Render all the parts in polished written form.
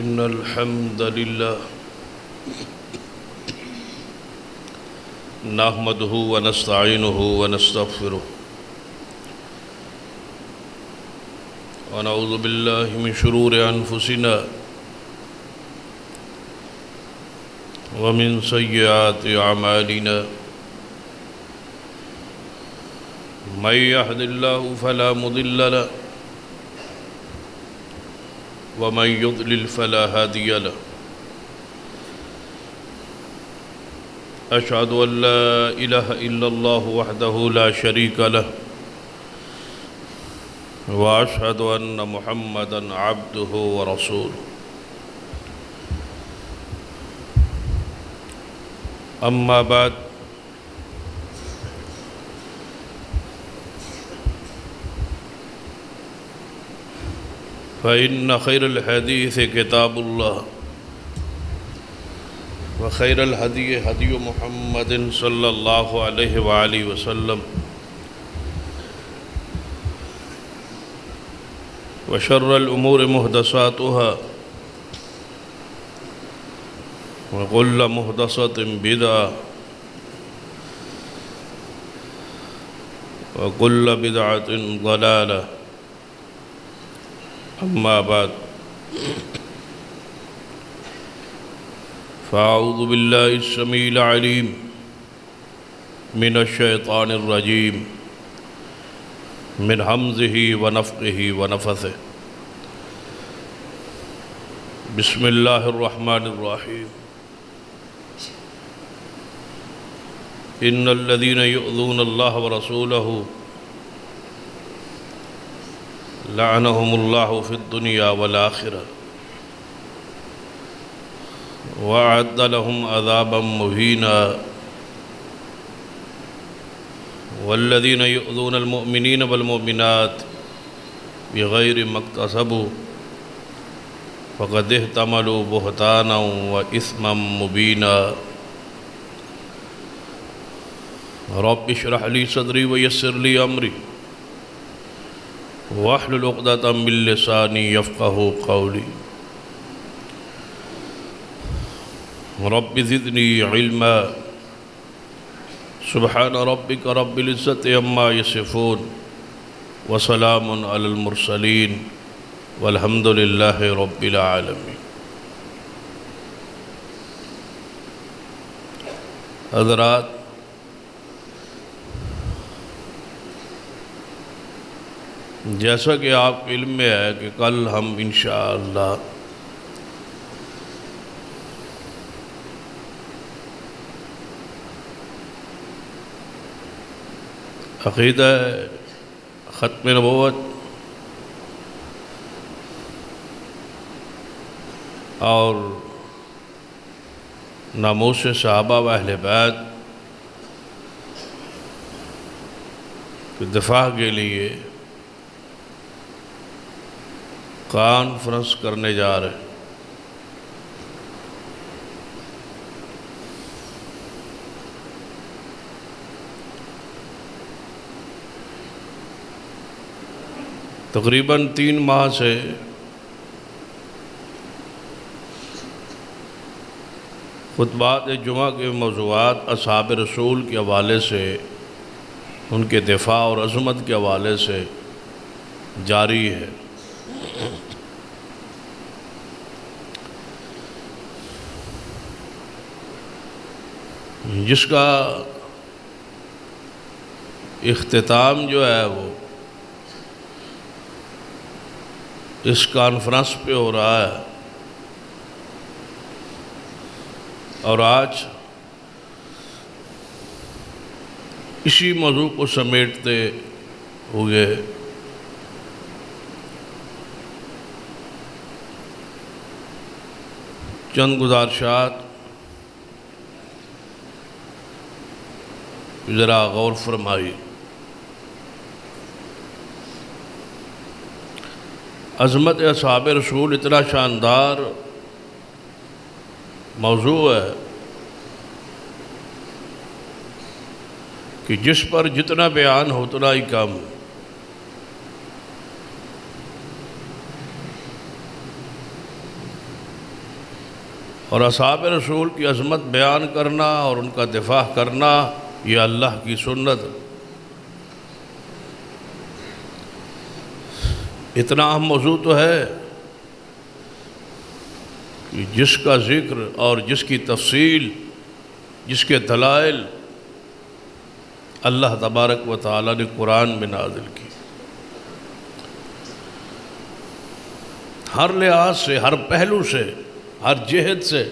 إن الحمد لله نحمده ونستعينه ونستغفره ونعوذ بالله من شرور أنفسنا ومن سيئات أعمالنا من يهد الله فلا مضل له ومن يضلل فلا هادي له أشهد أن لا إله إلا الله وحده لا شريك له وأشهد أن محمدًا عبده ورسوله أما بعد فإن خير الحديث كتاب الله وخير الهدي هدي محمد صلى الله عليه وآله وسلم وشر الأمور محدثاتها وكل محدثة بدعة وكل بدعة ضلالة أما بعد فأعوذ بالله السميع العليم من الشيطان الرجيم من همزه ونفخه ونفثه بسم الله الرحمن الرحيم إن الذين يؤذون الله ورسوله لعنهم الله في الدنيا والآخرة وأعد لهم عذابا مهينا والذين يؤذون المؤمنين والمؤمنات بغير ما اكتسبوا فقد احتملوا بهتانا وإثما مبينا رب اشرح لي صدري ويسر لي أمري واحلل عقدة من لساني يفقهوا قولي رب زدني علما سبحان ربك رب العزة عما يصفون وسلام على المرسلين والحمد لله رب العالمين حضرات، جیسا کہ آپ کے علم میں ہے کہ کل ہم انشاءاللہ عقیدہ ختم نبوت اور ناموس صحابہ و اہل بیت کے دفاع کے لیے کانفرنس کرنے جا رہے ہیں۔ تقریباً 3 ماہ سے خطبات جمعہ کے موضوعات اصحاب رسول کے حوالے سے، ان کے دفاع اور عظمت کے حوالے سے جاری ہے۔ جس کا اختتام جو ہے وہ اس کانفرنس پہ ہو رہا ہے، اور آج اسی موضوع کو سمیٹتے ہوئے چند گزارشات ذرا غور فرمائی۔ عظمت اصحاب رسول اتنا شاندار موضوع ہے کہ جس پر جتنا بیان ہو اتنا ہی کم۔ اور اصحاب رسول کی عظمت بیان کرنا اور ان کا دفاع کرنا یہ اللہ کی سنت ہے۔ اتنا اہم موضوع تو ہے کہ جس کا ذکر اور جس کی تفصیل، جس کے دلائل اللہ تبارک و تعالی نے قرآن میں نازل کی، ہر لحاظ سے، ہر پہلو سے، ہر جہت سے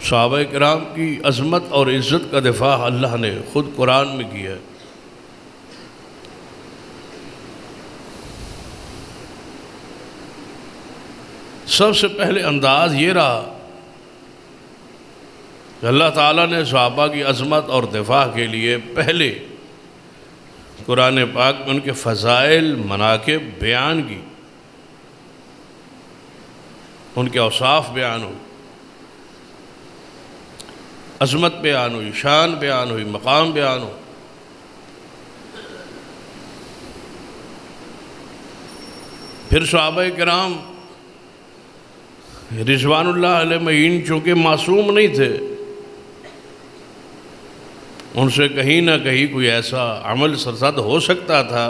صحابہ کرام کی عظمت اور عزت کا دفاع اللہ نے خود قرآن میں کیا ہے۔ سب سے پہلے انداز یہ رہا کہ اللہ تعالیٰ نے صحابہ کی عظمت اور دفاع کے لیے پہلے قرآن پاک میں ان کے فضائل، مناقب بیان کی، ان کے اوصاف بیان ہوئی، عظمت بیان ہوئی، شان بیان ہوئی، مقام بیان ہوئی۔ پھر صحابہ کرام رضوان اللہ علیہ مجمعین چونکہ معصوم نہیں تھے، ان سے کہیں نہ کہیں کوئی ایسا عمل سرزد ہو سکتا تھا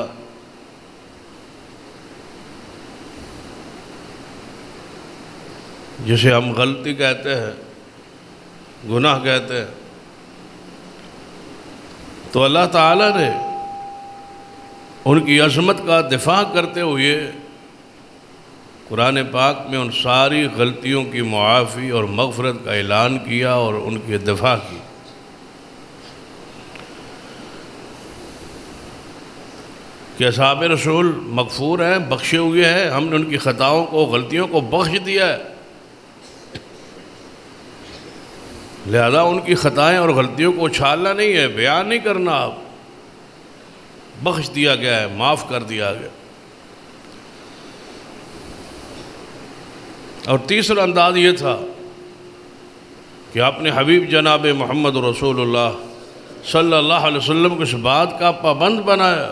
جسے ہم غلطی کہتے ہیں، گناہ کہتے ہیں۔ تو اللہ تعالیٰ نے ان کی عظمت کا دفاع کرتے ہوئے قرآن پاک میں ان ساری غلطیوں کی معافی اور مغفرت کا اعلان کیا اور ان کے دفاع کی۔ کہ اصحاب رسول مغفور ہیں، بخشے ہوئے ہیں، ہم نے ان کی خطاؤں کو، غلطیوں کو بخش دیا ہے، لہذا ان کی خطائیں اور غلطیوں کو اچھالنا نہیں ہے، بیان نہیں کرنا، آپ بخش دیا گیا ہے، معاف کر دیا گیا۔ اور تیسرا انداز یہ تھا کہ اپنے حبیب جناب محمد رسول اللہ صلی اللہ علیہ وسلم کو اس بات کا پابند بنایا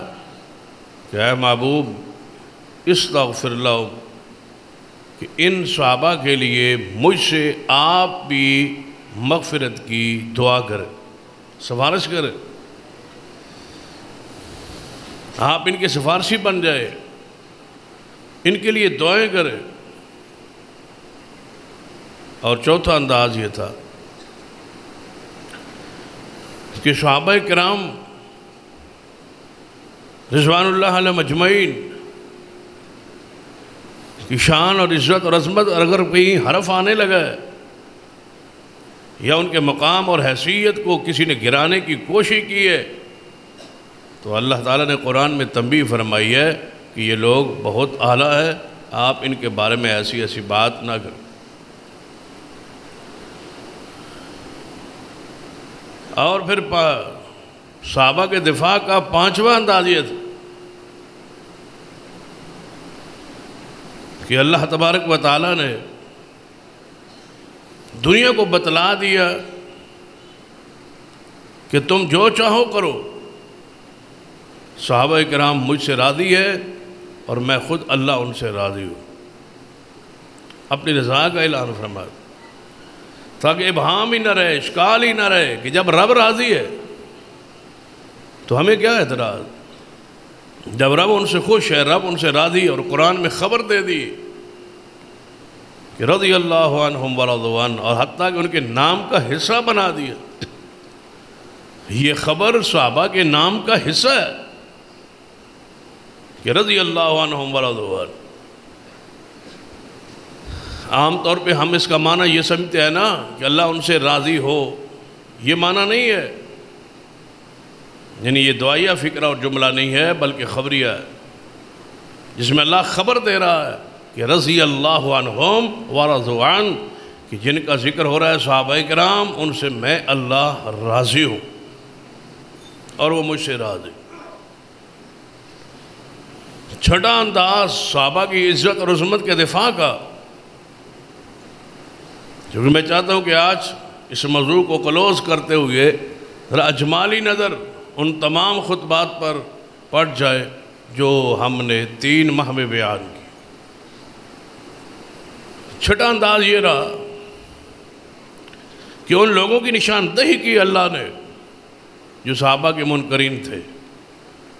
کہ اے محبوب استغفر لہم، کہ ان صحابہ کے لیے مجھ سے آپ بھی مغفرت کی دعا کریں، سفارش کریں، آپ ان کے سفارشی بن جائے، ان کے لیے دعائیں کریں۔ اور چوتھا انداز یہ تھا کہ صحابہ کرام رضوان اللہ علیہ مجمعین کی شان اور عزت اور عظمت اگر کہیں حرف آنے لگا ہے یا ان کے مقام اور حیثیت کو کسی نے گرانے کی کوشش کی ہے تو اللہ تعالیٰ نے قرآن میں تنبیہ فرمائی ہے کہ یہ لوگ بہت اعلیٰ ہے، آپ ان کے بارے میں ایسی ایسی بات نہ کریں۔ اور پھر صحابہ کے دفاع کا پانچواں انداز یہ تھا کہ اللہ تبارک و تعالیٰ نے دنیا کو بتلا دیا کہ تم جو چاہو کرو، صحابہ کرام مجھ سے راضی ہے اور میں خود اللہ ان سے راضی ہوں، اپنی رضا کا اعلان فرمایا تاکہ ابہام ہی نہ رہے، اشکال ہی نہ رہے کہ جب رب راضی ہے تو ہمیں کیا اعتراض۔ جب رب ان سے خوش ہے، رب ان سے راضی، اور قرآن میں خبر دے دی کہ رضی اللہ عنہم ورضوا عنہ، اور حتیٰ کہ ان کے نام کا حصہ بنا دیا۔ یہ خبر صحابہ کے نام کا حصہ ہے کہ رضی اللہ عنہم ورضوا عنہ۔ عام طور پہ ہم اس کا معنی یہ سمجھتے ہیں نا کہ اللہ ان سے راضی ہو، یہ معنی نہیں ہے، یعنی یہ دعائیہ فکرہ اور جملہ نہیں ہے بلکہ خبریہ ہے، جس میں اللہ خبر دے رہا ہے کہ رضی اللہ عنہم ورضوا عنہ، کہ جن کا ذکر ہو رہا ہے صحابہ کرام، ان سے میں اللہ راضی ہوں اور وہ مجھ سے راضی۔ چھٹا انداز صحابہ کی عزت اور عظمت کے دفاع کا، کیونکہ میں چاہتا ہوں کہ آج اس موضوع کو کلوز کرتے ہوئے ذرا اجمالی نظر ان تمام خطبات پر پڑ جائے جو ہم نے 3 ماہ میں بیان کی۔ چھٹا انداز یہ رہا کہ ان لوگوں کی نشاندہی کی اللہ نے جو صحابہ کے منکرین تھے،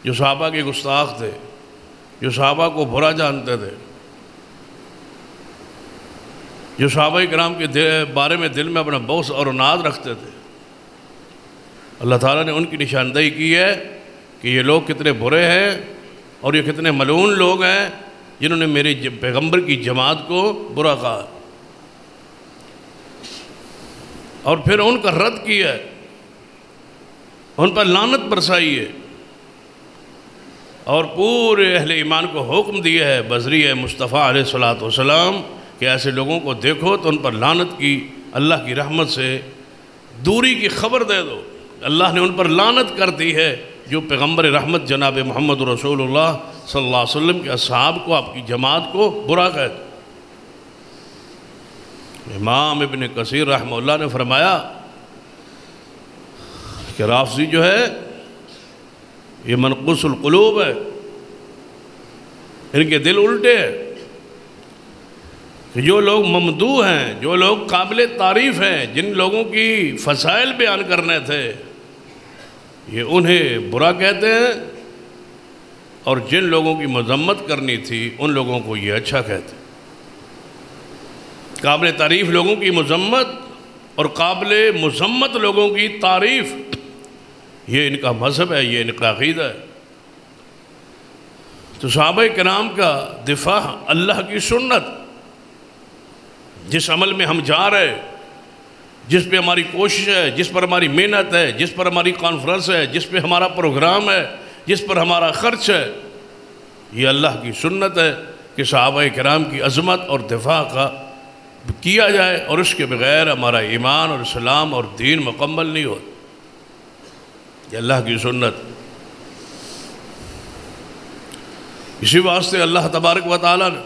جو صحابہ کے گستاخ تھے، جو صحابہ کو برا جانتے تھے، جو صحابہ کرام کے بارے میں دل میں اپنا بغض اور عناد رکھتے تھے، اللہ تعالیٰ نے ان کی نشاندہی کی ہے کہ یہ لوگ کتنے برے ہیں اور یہ کتنے ملعون لوگ ہیں جنہوں نے میرے پیغمبر کی جماعت کو برا کہا، اور پھر ان کا رد کیا ہے، ان پر لعنت برسائی ہے، اور پورے اہل ایمان کو حکم دیا ہے بذریعہ مصطفیٰ علیہ السلام کہ ایسے لوگوں کو دیکھو تو ان پر لعنت کی، اللہ کی رحمت سے دوری کی خبر دے دو۔ اللہ نے ان پر لعنت کر دی ہے جو پیغمبر رحمت جناب محمد رسول اللہ صلی اللہ علیہ وسلم کے اصحاب کو، آپ کی جماعت کو برا کہتے۔ امام ابن کثیر رحمہ اللہ نے فرمایا کہ رافضی جو ہے یہ منقوص القلوب ہے، ان کے دل الٹے ہیں، کہ جو لوگ ممدوح ہیں، جو لوگ قابل تعریف ہیں، جن لوگوں کی فضائل بیان کرنے تھے یہ انہیں برا کہتے ہیں، اور جن لوگوں کی مذمت کرنی تھی ان لوگوں کو یہ اچھا کہتے ہیں۔ قابل تعریف لوگوں کی مذمت اور قابل مذمت لوگوں کی تعریف، یہ ان کا مذہب ہے، یہ ان کا عقیدہ ہے۔ تو صحابہ کرام کا دفاع اللہ کی سنت، جس عمل میں ہم جا رہے، جس پہ ہماری کوشش ہے، جس پر ہماری محنت ہے، جس پر ہماری کانفرنس ہے، جس پہ ہمارا پروگرام ہے، جس پر ہمارا خرچ ہے، یہ اللہ کی سنت ہے کہ صحابہ کرام کی عظمت اور دفاع کا کیا جائے، اور اس کے بغیر ہمارا ایمان اور اسلام اور دین مکمل نہیں ہوتا۔ یہ اللہ کی سنت۔ اسی واسطے اللہ تبارک و تعالیٰ نے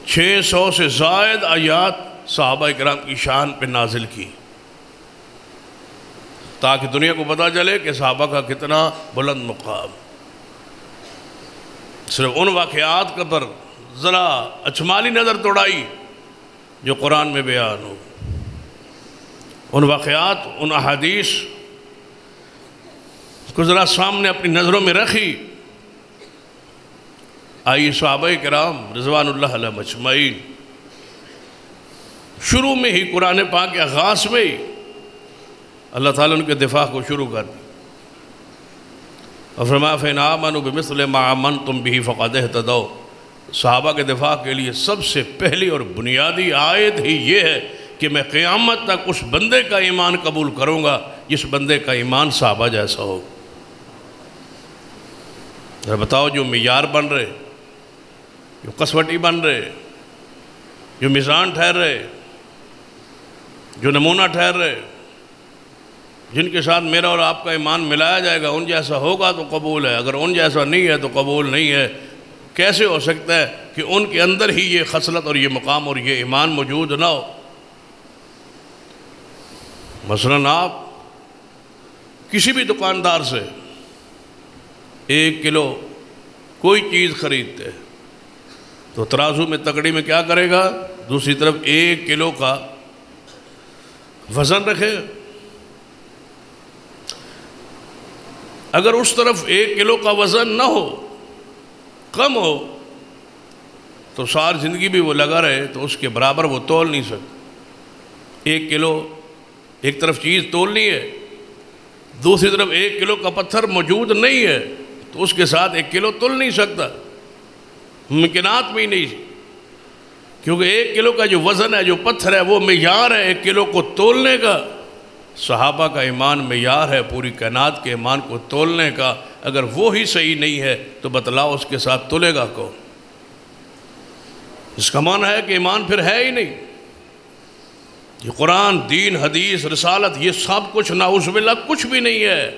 600 سے زائد آیات صحابہ کرام کی شان پہ نازل کی، تاکہ دنیا کو پتہ چلے کہ صحابہ کا کتنا بلند مقام۔ صرف ان واقعات کا پر ذرا اچمالی نظر توڑائی جو قرآن میں بیان ہو، ان واقعات، ان احادیث کو ذرا سامنے اپنی نظروں میں رکھی۔ آئیے صحابہ کرام رضوان اللہ علیہ مجمعین، شروع میں ہی قرآن پاک کے آغاز میں ہی اللہ تعالیٰ ان کے دفاع کو شروع کر دی، اور فرمایا فَإِنْ آمَنُوا بِمِثْلِ مَا آمَنْتُمْ بِهِ فَقَدْ اهْتَدَوْا۔ صحابہ کے دفاع کے لیے سب سے پہلی اور بنیادی آیت ہی یہ ہے کہ میں قیامت تک اس بندے کا ایمان قبول کروں گا جس بندے کا ایمان صحابہ جیسا ہو۔ ذرا بتاؤ، جو معیار بن رہے، جو کسوٹی بن رہے، جو میزان ٹھہر رہے، جو نمونہ ٹھہر رہے، جن کے ساتھ میرا اور آپ کا ایمان ملایا جائے گا، ان جیسا ہوگا تو قبول ہے، اگر ان جیسا نہیں ہے تو قبول نہیں ہے۔ کیسے ہو سکتا ہے کہ ان کے اندر ہی یہ خصلت اور یہ مقام اور یہ ایمان موجود نہ ہو؟ مثلاً آپ کسی بھی دکاندار سے 1 کلو کوئی چیز خریدتے تو ترازو میں تکڑی میں کیا کرے گا؟ دوسری طرف 1 کلو کا وزن رکھے۔ اگر اس طرف 1 کلو کا وزن نہ ہو، کم ہو، تو ساری زندگی بھی وہ لگا رہے تو اس کے برابر وہ تول نہیں سکتا۔ 1 کلو ایک طرف چیز تولنی ہے، دوسری طرف 1 کلو کا پتھر موجود نہیں ہے تو اس کے ساتھ 1 کلو تول نہیں سکتا، ممکنات میں ہی نہیں، کیونکہ 1 کلو کا جو وزن ہے، جو پتھر ہے، وہ معیار ہے 1 کلو کو تولنے کا۔ صحابہ کا ایمان معیار ہے پوری کائنات کے ایمان کو تولنے کا۔ اگر وہ ہی صحیح نہیں ہے تو بتلاؤ اس کے ساتھ تولے گا کون؟ اس کا معنی ہے کہ ایمان پھر ہے ہی نہیں۔ یہ قرآن، دین، حدیث، رسالت، یہ سب کچھ نعوذ باللہ کچھ بھی نہیں ہے۔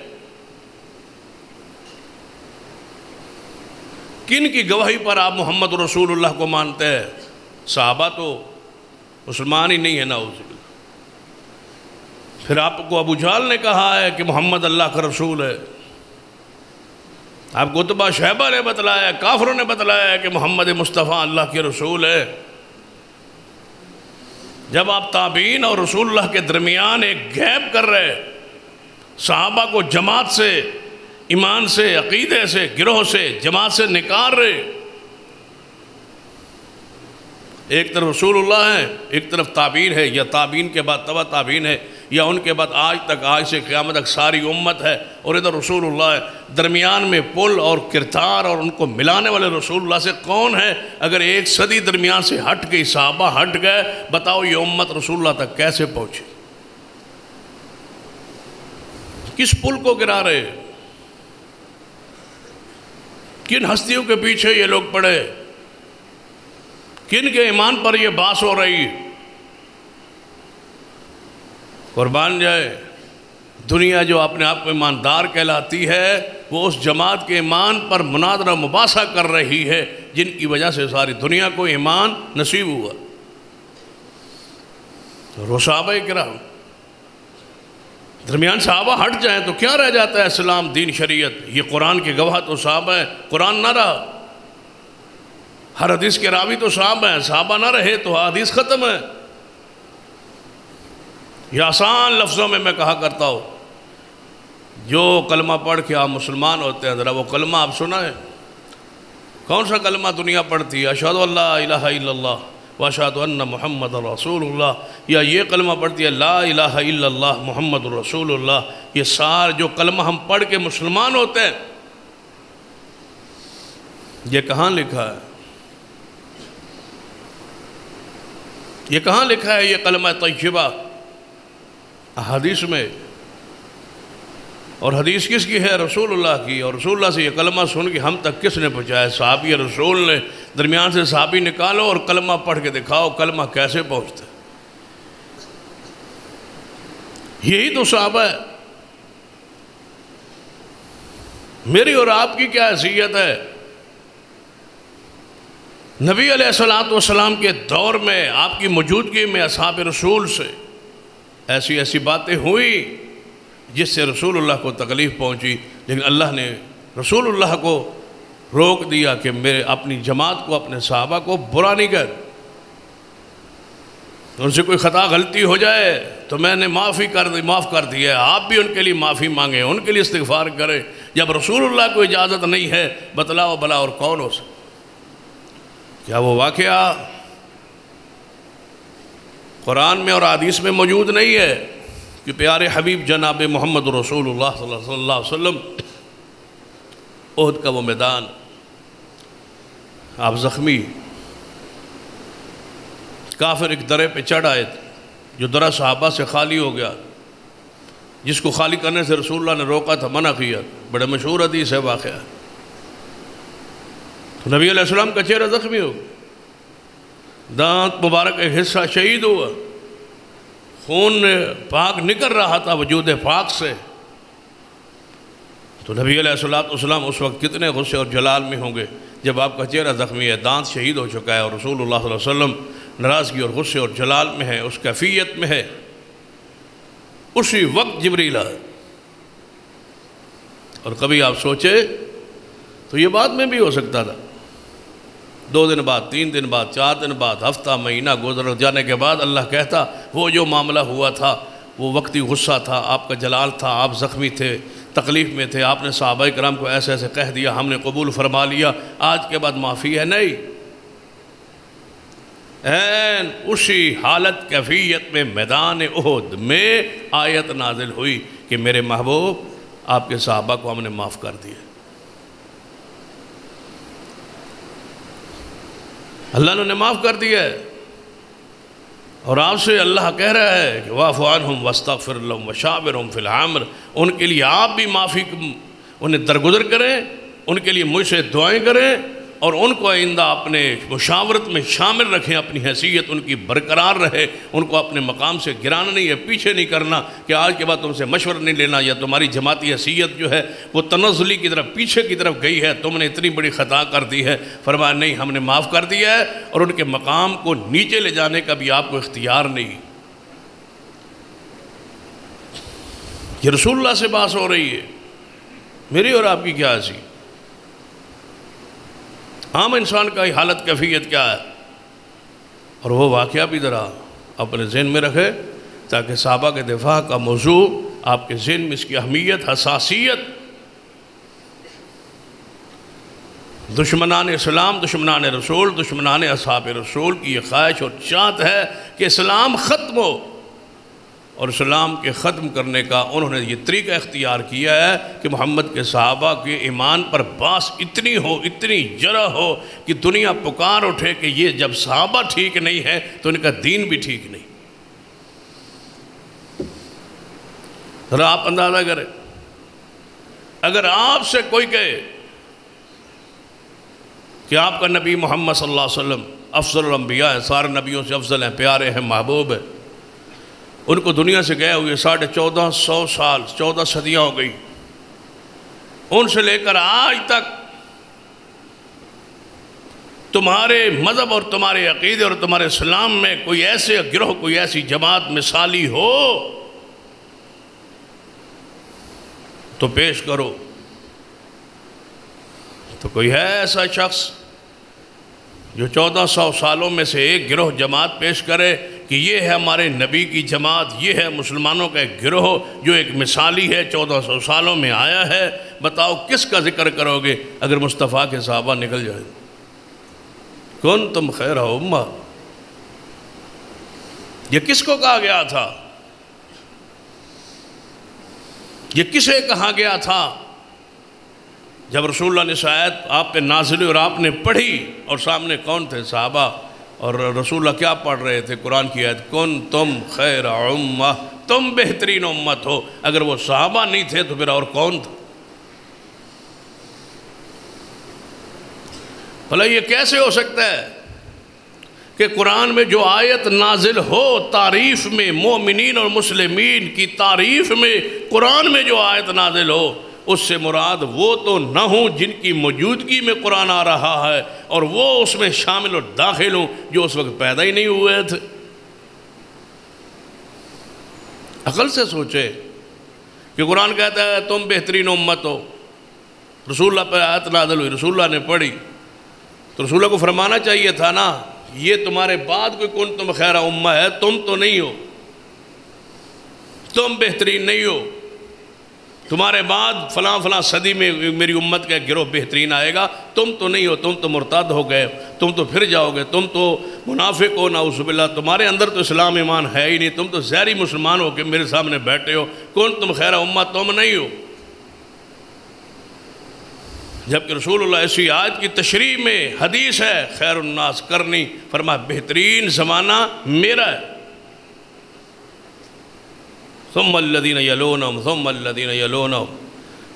کن کی گواہی پر آپ محمد رسول اللہ کو مانتے ہیں؟ صحابہ تو مسلمان ہی نہیں ہے نعوذ باللہ۔ پھر آپ کو ابو جہل نے کہا ہے کہ محمد اللہ کا رسول ہے، آپ کو عتبہ شیبہ نے بتلایا ہے، کافروں نے بتلایا ہے کہ محمد مصطفیٰ اللہ کے رسول ہے۔ جب آپ تابعین اور رسول اللہ کے درمیان ایک گیپ کر رہے، صحابہ کو جماعت سے، ایمان سے، عقیدے سے، گروہ سے، جماعت سے نکال رہے، ایک طرف رسول اللہ ہے، ایک طرف تابعین ہے، یا تابعین کے بعد تبع تابعین ہے، یا ان کے بعد آج سے قیامت تک ساری امت ہے، اور ادھر رسول اللہ ہے، درمیان میں پل اور کردار اور ان کو ملانے والے رسول اللہ سے کون ہے؟ اگر ایک صدی درمیان سے ہٹ گئی، صحابہ ہٹ گئے، بتاؤ یہ امت رسول اللہ تک کیسے پہنچی؟ کس پل کو گرا رہے؟ کن ہستیوں کے پیچھے یہ لوگ پڑے؟ کن کے ایمان پر یہ باس ہو رہی؟ قربان جائے، دنیا جو اپنے آپ کو ایماندار کہلاتی ہے، وہ اس جماعت کے ایمان پر مناظرہ مباحثہ کر رہی ہے جن کی وجہ سے ساری دنیا کو ایمان نصیب ہوا۔ صحابہ کرام درمیان صحابہ ہٹ جائیں تو کیا رہ جاتا ہے؟ اسلام، دین، شریعت۔ یہ قرآن کے گواہ تو صحابہ ہیں، قرآن نہ رہا، ہر حدیث کے راوی تو صحابہ ہیں، صحابہ نہ رہے تو حدیث ختم ہے۔ یہ آسان لفظوں میں کہا کرتا ہوں، جو کلمہ پڑھ کے آپ مسلمان ہوتے ہیں، ذرا وہ کلمہ آپ سنائیں۔ کون سا کلمہ دنیا پڑھتی ہے؟ اشہدو ان لا الہ الا اللہ واشہدو ان محمد رسول اللہ، یا یہ کلمہ پڑھتی ہے لا الہ الا اللہ محمد رسول اللہ۔ یہ سارے جو کلمہ ہم پڑھ کے مسلمان ہوتے ہیں، یہ کہاں لکھا ہے؟ یہ کہاں لکھا ہے یہ کلمہ طیبہ؟ حدیث میں۔ اور حدیث کس کی ہے؟ رسول اللہ کی۔ اور رسول اللہ سے یہ کلمہ سن کے ہم تک کس نے پہنچایا؟ صحابی رسول نے۔ درمیان سے صحابی نکالو اور کلمہ پڑھ کے دکھاؤ، کلمہ کیسے پہنچتا ہے؟ یہی تو صحابہ ہے۔ میری اور آپ کی کیا حیثیت ہے؟ نبی علیہ السلام کے دور میں، آپ کی موجودگی میں اصحاب رسول سے ایسی ایسی باتیں ہوئی جس سے رسول اللہ کو تکلیف پہنچی، لیکن اللہ نے رسول اللہ کو روک دیا کہ میرے اپنی جماعت کو، اپنے صحابہ کو برا نہیں کر، ان سے کوئی خطا غلطی ہو جائے تو میں نے معاف کر دی ہے، آپ بھی ان کے لیے معافی مانگیں، ان کے لیے استغفار کریں۔ جب رسول اللہ کو اجازت نہیں ہے، بتلاؤ بلا اور کون ہو سکتا؟ کیا وہ واقعہ قرآن میں اور حدیث میں موجود نہیں ہے کہ پیارے حبیب جناب محمد رسول اللہ صلی اللہ علیہ وسلم احد کا وہ میدان، آپ زخمی، کافر ایک درے پہ چڑھ آئے تھے، جو درہ صحابہ سے خالی ہو گیا، جس کو خالی کرنے سے رسول اللہ نے روکا تھا، منع کیا، بڑے مشہور حدیث ہے، واقعہ۔ تو نبی علیہ السلام کا چہرہ زخمی ہو، دانت مبارک ایک حصہ شہید ہوا، خون پاک نکل رہا تھا وجود پاک سے۔ تو نبی علیہ السلام اس وقت کتنے غصے اور جلال میں ہوں گے جب آپ کا چہرہ زخمی ہے، دانت شہید ہو چکا ہے، اور رسول اللہ صلی اللہ علیہ وسلم ناراضگی اور غصے اور جلال میں ہے، اس کیفیت میں ہے۔ اسی وقت جبریل آئے، اور کبھی آپ سوچے تو یہ بعد میں بھی ہو سکتا تھا، 2 دن بعد، 3 دن بعد، 4 دن بعد، ہفتہ، مہینہ گزر جانے کے بعد اللہ کہتا وہ جو معاملہ ہوا تھا وہ وقتی غصہ تھا، آپ کا جلال تھا، آپ زخمی تھے، تکلیف میں تھے، آپ نے صحابہ کرام کو ایسے ایسے کہہ دیا، ہم نے قبول فرما لیا، آج کے بعد معافی ہے؟ نہیں۔ این اسی حالت کیفیت میں میدان احد میں آیت نازل ہوئی کہ میرے محبوب آپ کے صحابہ کو ہم نے معاف کر دیا۔ اللہ نے معاف کر دیا ہے، اور آپ سے اللہ کہہ رہا ہے کہ واعف عنہم واستغفر لہم وشاورہم فی الامر، ان کے لیے آپ بھی معافی، انہیں درگزر کریں، ان کے لیے مجھ سے دعائیں کریں، اور ان کو آئندہ اپنے مشاورت میں شامل رکھیں، اپنی حیثیت ان کی برقرار رہے، ان کو اپنے مقام سے گرانا نہیں ہے، پیچھے نہیں کرنا کہ آج کے بعد تم سے مشورہ نہیں لینا، یا تمہاری جماعتی حیثیت جو ہے وہ تنزلی کی طرف، پیچھے کی طرف گئی ہے، تم نے اتنی بڑی خطا کر دی ہے۔ فرمایا نہیں، ہم نے معاف کر دیا ہے، اور ان کے مقام کو نیچے لے جانے کا بھی آپ کو اختیار نہیں۔ یہ رسول اللہ سے بات ہو رہی ہے، میری اور آپ کی کیا ایسی؟ عام انسان کا حالت کیفیت کیا ہے؟ اور وہ واقعہ بھی ذرا اپنے ذہن میں رکھے تاکہ صحابہ کے دفاع کا موضوع آپ کے ذہن میں اس کی اہمیت، حساسیت، دشمنان اسلام، دشمنان رسول، دشمنان اصحاب رسول کی یہ خواہش اور چاہت ہے کہ اسلام ختم ہو، اور اسلام کے ختم کرنے کا انہوں نے یہ طریقہ اختیار کیا ہے کہ محمد کے صحابہ کے ایمان پر باس اتنی ہو، اتنی جرح ہو کہ دنیا پکار اٹھے کہ یہ جب صحابہ ٹھیک نہیں ہے تو ان کا دین بھی ٹھیک نہیں۔ ذرا آپ اندازہ کریں، اگر آپ سے کوئی کہے کہ آپ کا نبی محمد صلی اللہ علیہ وسلم افضل الانبیاء ہے، سارے نبیوں سے افضل ہیں، پیارے ہیں، محبوب ہیں، ان کو دنیا سے گئے ہوئے 1450 سال، 14 صدیاں ہو گئی، ان سے لے کر آج تک تمہارے مذہب اور تمہارے عقیدے اور تمہارے اسلام میں کوئی ایسے گروہ، کوئی ایسی جماعت مثالی ہو تو پیش کرو۔ تو کوئی ہے ایسا شخص جو 1400 سالوں میں سے ایک گروہ جماعت پیش کرے کہ یہ ہے ہمارے نبی کی جماعت، یہ ہے مسلمانوں کا ایک گروہ جو ایک مثالی ہے، 1400 سالوں میں آیا ہے؟ بتاؤ کس کا ذکر کرو گے اگر مصطفیٰ کے صحابہ نکل جائیں؟ کنتم خیر امہ، یہ کس کو کہا گیا تھا؟ یہ کسے کہا گیا تھا؟ جب رسول اللہ نے شاید آپ پہ نازل ہوئی اور آپ نے پڑھی، اور سامنے کون تھے؟ صحابہ، اور رسول اللہ کیا پڑھ رہے تھے؟ قرآن کی آیت، کنتم خیر امہ، تم بہترین امت ہو۔ اگر وہ صحابہ نہیں تھے تو پھر اور کون تھا؟ بھلا یہ کیسے ہو سکتا ہے کہ قرآن میں جو آیت نازل ہو تعریف میں، مومنین اور مسلمین کی تعریف میں، قرآن میں جو آیت نازل ہو اس سے مراد وہ تو نہ ہوں جن کی موجودگی میں قرآن آ رہا ہے، اور وہ اس میں شامل اور داخل ہوں جو اس وقت پیدا ہی نہیں ہوئے تھے۔ عقل سے سوچے کہ قرآن کہتا ہے تم بہترین امت ہو، رسول اللہ پر آیت نازل ہوئی، رسول اللہ نے پڑھی، تو رسول اللہ کو فرمانا چاہیے تھا نا یہ تمہارے بعد کوئی کنتم خیر امہ ہے، تم تو نہیں ہو، تم بہترین نہیں ہو، تمہارے بعد فلاں فلاں صدی میں میری امت کا ایک گروہ بہترین آئے گا، تم تو نہیں ہو، تم تو مرتد ہو گئے، تم تو پھر جاؤ گے، تم تو منافق ہو، نعوذ باللہ، تمہارے اندر تو اسلام ایمان ہے ہی نہیں، تم تو زہری مسلمان ہو کے میرے سامنے بیٹھے ہو، کنتم خیر امہ، تم نہیں ہو۔ جبکہ رسول اللہ ایسی آیت کی تشریح میں حدیث ہے خیر الناس کرنی، فرمایا بہترین زمانہ میرا ہے، ثم الذین یلونہم ثم الذین یلونہم،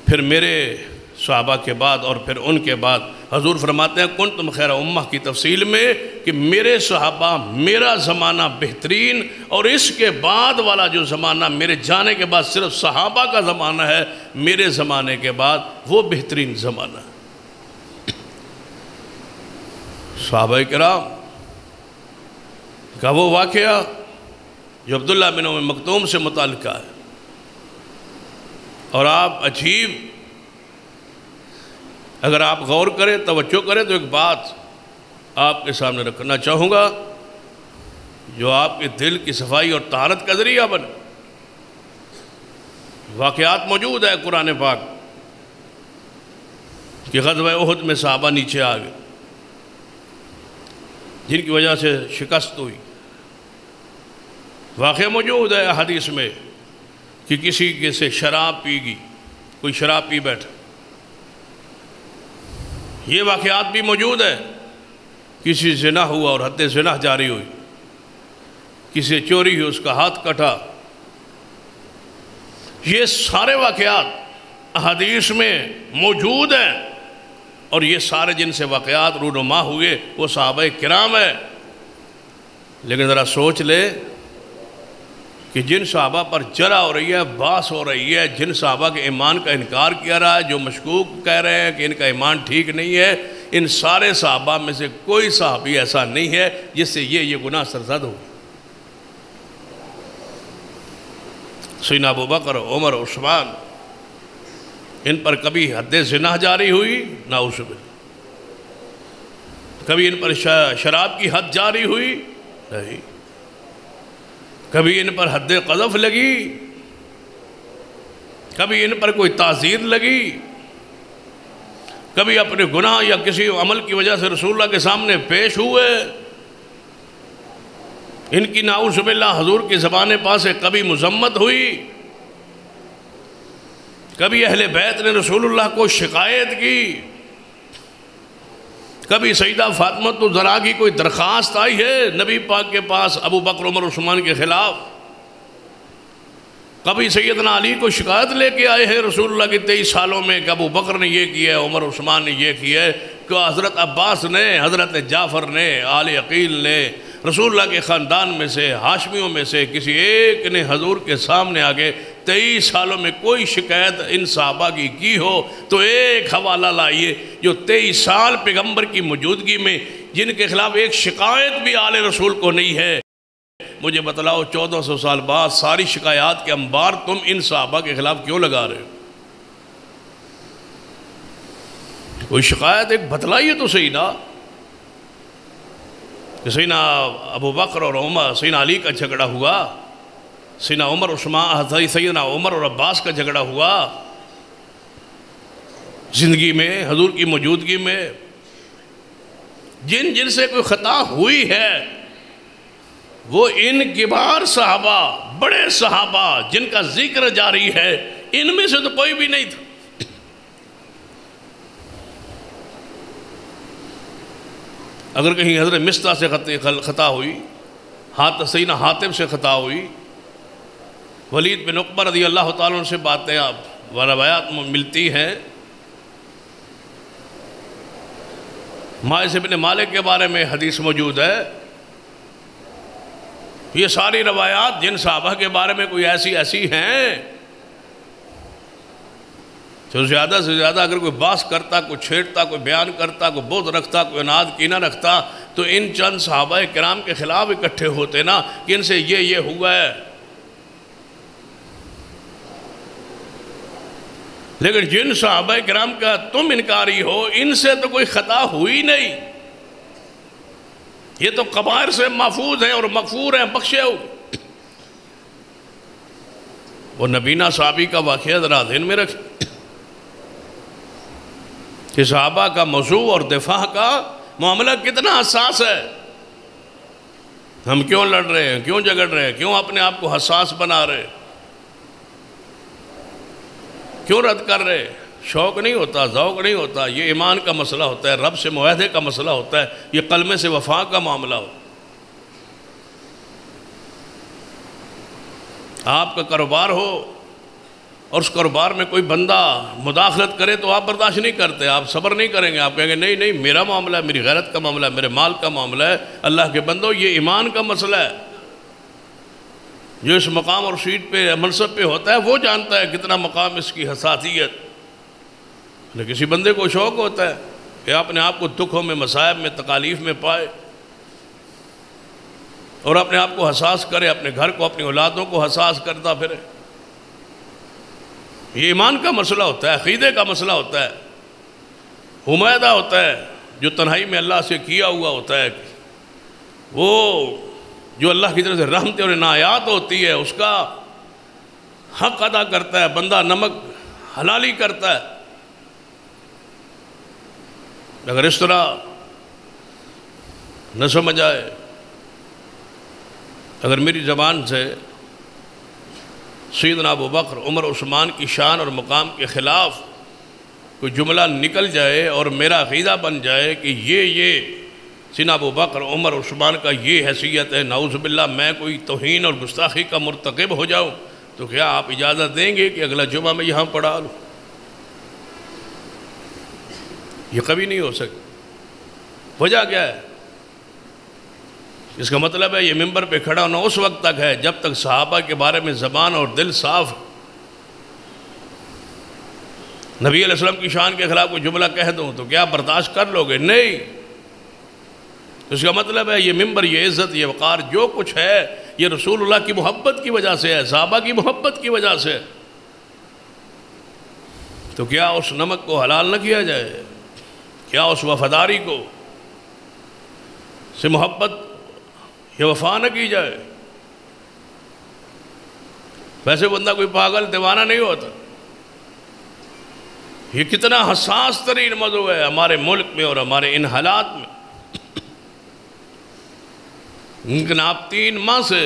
پھر میرے صحابہ کے بعد اور پھر ان کے بعد۔ حضور فرماتے ہیں کنتم خیر امہ کی تفصیل میں کہ میرے صحابہ، میرا زمانہ بہترین، اور اس کے بعد والا جو زمانہ میرے جانے کے بعد صرف صحابہ کا زمانہ ہے، میرے زمانے کے بعد وہ بہترین زمانہ ہے۔ صحابہ کرام کا وہ واقعہ جو عبداللہ بن ام مکتوم سے متعلقہ ہے، اور آپ عجیب، اگر آپ غور کریں، توجہ کریں تو ایک بات آپ کے سامنے رکھنا چاہوں گا جو آپ کے دل کی صفائی اور طہارت کا ذریعہ بنے۔ واقعات موجود ہے قرآن پاک کہ غزوہ احد میں صحابہ نیچے آ گئے جن کی وجہ سے شکست ہوئی۔ واقعہ موجود ہے حدیث میں کہ کسی کے سے شراب پی گئی، کوئی شراب پی بیٹھا۔ یہ واقعات بھی موجود ہے، کسی زنا ہوا اور حد زنا جاری ہوئی، کسی چوری ہوئی اس کا ہاتھ کٹا۔ یہ سارے واقعات حدیث میں موجود ہیں، اور یہ سارے جن سے واقعات رونما ہوئے وہ صحابہ کرام ہیں۔ لیکن ذرا سوچ لے کہ جن صحابہ پر جرح ہو رہی ہے، باس ہو رہی ہے، جن صحابہ کے ایمان کا انکار کیا رہا ہے، جو مشکوک کہہ رہے ہیں کہ ان کا ایمان ٹھیک نہیں ہے، ان سارے صحابہ میں سے کوئی صحابی ایسا نہیں ہے جس سے یہ گناہ سرزد ہو۔ سیدنا ابو بکر، عمر، عثمان، ان پر کبھی حد زنا جاری ہوئی؟ نعوذ باللہ۔ کبھی ان پر شراب کی حد جاری ہوئی؟ نہیں۔ کبھی ان پر حد قذف لگی، کبھی ان پر کوئی تعزیر لگی، کبھی اپنے گناہ یا کسی عمل کی وجہ سے رسول اللہ کے سامنے پیش ہوئے، ان کی نعوذ باللہ حضور کی زبان پاک سے کبھی مذمت ہوئی، کبھی اہل بیت نے رسول اللہ کو شکایت کی، کبھی سیدہ فاطمہ الزہرا کی کوئی درخواست آئی ہے نبی پاک کے پاس ابو بکر عمر عثمان کے خلاف، کبھی سیدنا علی کو شکایت لے کے آئے ہیں رسول اللہ کے 23 سالوں میں کہ ابو بکر نے یہ کیا ہے، عمر عثمان نے یہ کیا ہے، کہ حضرت عباس نے، حضرت جعفر نے، آل عقیل نے، رسول اللہ کے خاندان میں سے، ہاشمیوں میں سے کسی ایک نے حضور کے سامنے آگے 23 سالوں میں کوئی شکایت ان صحابہ کی ہو تو ایک حوالہ لائیے جو 23 سال پیغمبر کی موجودگی میں جن کے خلاف ایک شکایت بھی آل رسول کو نہیں ہے، مجھے بتلاؤ 1400 سال بعد ساری شکایات کے انبار تم ان صحابہ کے خلاف کیوں لگا رہے ہو؟ کوئی شکایت ایک بتلائیے تو صحیح نا، کہ سیدنا ابو بکر اور عمر، سیدنا علی کا جھگڑا ہوا، سیدنا عمر عثمان، سیدنا عمر اور عباس کا جھگڑا ہوا زندگی میں، حضور کی موجودگی میں، جن سے کوئی خطا ہوئی ہے وہ ان کبار صحابہ، بڑے صحابہ جن کا ذکر جاری ہے، ان میں سے تو کوئی بھی نہیں تھا۔ اگر کہیں حضرت مصطح سے خطا ہوئی، سیدنا حاتب سے خطا ہوئی، ولید بن عقبہ رضی اللہ تعالیٰ عنہ سے باتیں آپ روایات میں ملتی ہیں، ماعز بن مالک کے بارے میں حدیث موجود ہے، یہ ساری روایات جن صحابہ کے بارے میں کوئی ایسی ہیں جو زیادہ سے زیادہ اگر کوئی باس کرتا، کوئی چھیڑتا، کوئی بیان کرتا، کوئی بغض رکھتا، کوئی اناد کینہ رکھتا تو ان چند صحابہ کرام کے خلاف اکٹھے ہوتے نا کہ ان سے یہ ہوا ہے، لیکن جن صحابہ کرام کا تم انکاری ہو ان سے تو کوئی خطا ہوئی نہیں، یہ تو کبائر سے محفوظ ہیں اور مغفور ہیں، بخشے ہو۔ وہ نبینا صحابی کا واقعہ ذرا ذہن میں رکھ کہ صحابہ کا موضوع اور دفاع کا معاملہ کتنا حساس ہے، ہم کیوں لڑ رہے ہیں، کیوں جھگڑ رہے ہیں، کیوں اپنے آپ کو حساس بنا رہے، کیوں رد کر رہے؟ شوق نہیں ہوتا، ذوق نہیں ہوتا، یہ ایمان کا مسئلہ ہوتا ہے، رب سے معاہدے کا مسئلہ ہوتا ہے، یہ کلمے سے وفا کا معاملہ ہو۔ آپ کا کاروبار ہو اور اس کاروبار میں کوئی بندہ مداخلت کرے تو آپ برداشت نہیں کرتے، آپ صبر نہیں کریں گے، آپ کہیں گے نہیں میرا معاملہ ہے، میری غیرت کا معاملہ ہے، میرے مال کا معاملہ ہے، اللہ کے بندو یہ ایمان کا مسئلہ ہے۔ جو اس مقام اور سیٹ پہ منصب پہ ہوتا ہے وہ جانتا ہے کتنا مقام اس کی حساسیت، لیکن کسی بندے کو شوق ہوتا ہے کہ اپنے آپ کو دکھوں میں، مصائب میں، تکالیف میں پائے اور اپنے آپ کو حساس کرے، اپنے گھر کو، اپنی اولادوں کو حساس کرتا پھرے۔ یہ ایمان کا مسئلہ ہوتا ہے، عقیدے کا مسئلہ ہوتا ہے، حمیدہ ہوتا ہے جو تنہائی میں اللہ سے کیا ہوا ہوتا ہے، وہ جو اللہ کی طرف سے رحمت اور عنایات ہوتی ہے اس کا حق ادا کرتا ہے، بندہ نمک حلالی کرتا ہے۔ اگر اس طرح نہ سمجھ آئے، اگر میری زبان سے سیدنا ابو بکر، عمر، عثمان کی شان اور مقام کے خلاف کوئی جملہ نکل جائے اور میرا عقیدہ بن جائے کہ یہ سیدنا ابو بکر، عمر، عثمان کا یہ حیثیت ہے، نعوذ باللہ میں کوئی توہین اور گستاخی کا مرتکب ہو جاؤں، تو کیا آپ اجازت دیں گے کہ اگلا جمعہ میں یہاں پڑھا لوں؟ یہ کبھی نہیں ہو سکتا۔ وجہ کیا ہے؟ اس کا مطلب ہے یہ ممبر پہ کھڑا ہونا اس وقت تک ہے جب تک صحابہ کے بارے میں زبان اور دل صاف، نبی علیہ السلام کی شان کے خلاف کوئی جملہ کہہ دوں تو کیا برداشت کر لو گے؟ نہیں۔ اس کا مطلب ہے یہ ممبر، یہ عزت، یہ وقار، جو کچھ ہے یہ رسول اللہ کی محبت کی وجہ سے ہے، صحابہ کی محبت کی وجہ سے۔ تو کیا اس نمک کو حلال نہ کیا جائے؟ کیا اس وفاداری کو سے محبت یا وفا نہ کی جائے؟ ویسے بندہ کوئی پاگل دیوانہ نہیں ہوتا. یہ کتنا حساس ترین موضوع ہے ہمارے ملک میں اور ہمارے ان حالات میں. لیکن آپ 3 ماہ سے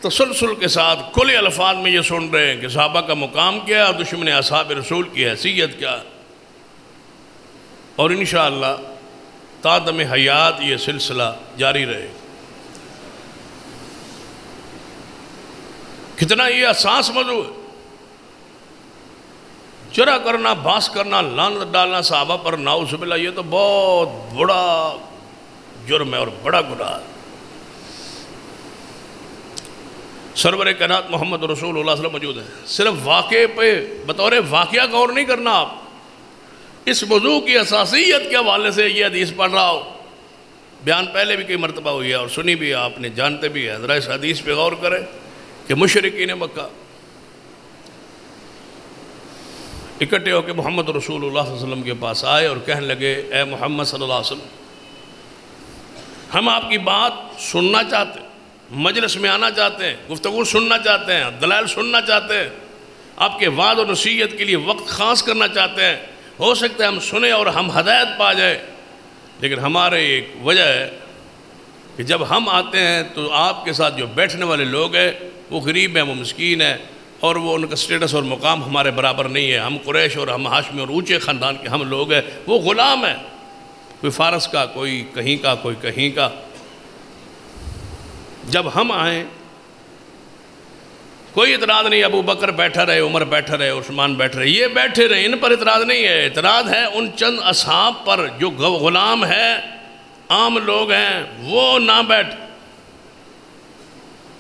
تسلسل کے ساتھ کھلے الفاظ میں یہ سن رہے ہیں کہ صحابہ کا مقام کیا ہے اور دشمن اصحاب رسول کی حیثیت کیا ہے. اور انشاءاللہ تا دم حیات یہ سلسلہ جاری رہے. کتنا یہ حساس موضوع ہے. چرا کرنا، باس کرنا، لعنت ڈالنا صحابہ پر، نعوذ باللہ، یہ تو بہت بڑا جرم ہے اور بڑا گناہ ہے. سرور کائنات محمد رسول اللہ صلی اللہ علیہ وسلم موجود ہے. صرف واقعے پہ بطور واقعہ غور نہیں کرنا. آپ اس موضوع کی حساسیت کے حوالے سے یہ حدیث پڑھ رہا ہو، بیان پہلے بھی کئی مرتبہ ہوئی ہے اور سنی بھی ہے آپ نے، جانتے بھی ہیں. ذرا اس حدیث پہ غور کریں کہ مشرکین مکہ اکٹھے ہو کے محمد رسول اللہ صلی اللہ علیہ وسلم کے پاس آئے اور کہنے لگے اے محمد صلی اللہ علیہ وسلم، ہم آپ کی بات سننا چاہتے ہیں، مجلس میں آنا چاہتے ہیں، گفتگو سننا چاہتے ہیں، دلائل سننا چاہتے ہیں، آپ کے وعد و نصیحت کے لیے وقت خاص کرنا چاہتے ہیں. ہو سکتا ہے ہم سنیں اور ہم ہدایت پا جائیں، لیکن ہمارے ایک وجہ ہے کہ جب ہم آتے ہیں تو آپ کے ساتھ جو بیٹھنے والے لوگ ہیں وہ غریب ہیں، وہ مسکین ہیں، اور وہ ان کا سٹیٹس اور مقام ہمارے برابر نہیں ہے. ہم قریش اور ہم ہاشمی اور اونچے خاندان کے ہم لوگ ہیں، وہ غلام ہیں، کوئی فارس کا، کوئی کہیں کا، کوئی کہیں کا. جب ہم آئیں کوئی اعتراض نہیں، ابو بکر بیٹھا رہے، عمر بیٹھا رہے، عثمان بیٹھا رہے، یہ بیٹھے رہے، ان پر اعتراض نہیں ہے. اعتراض ہے ان چند اصحاب پر جو غلام ہیں، عام لوگ ہیں، وہ نہ بیٹھ.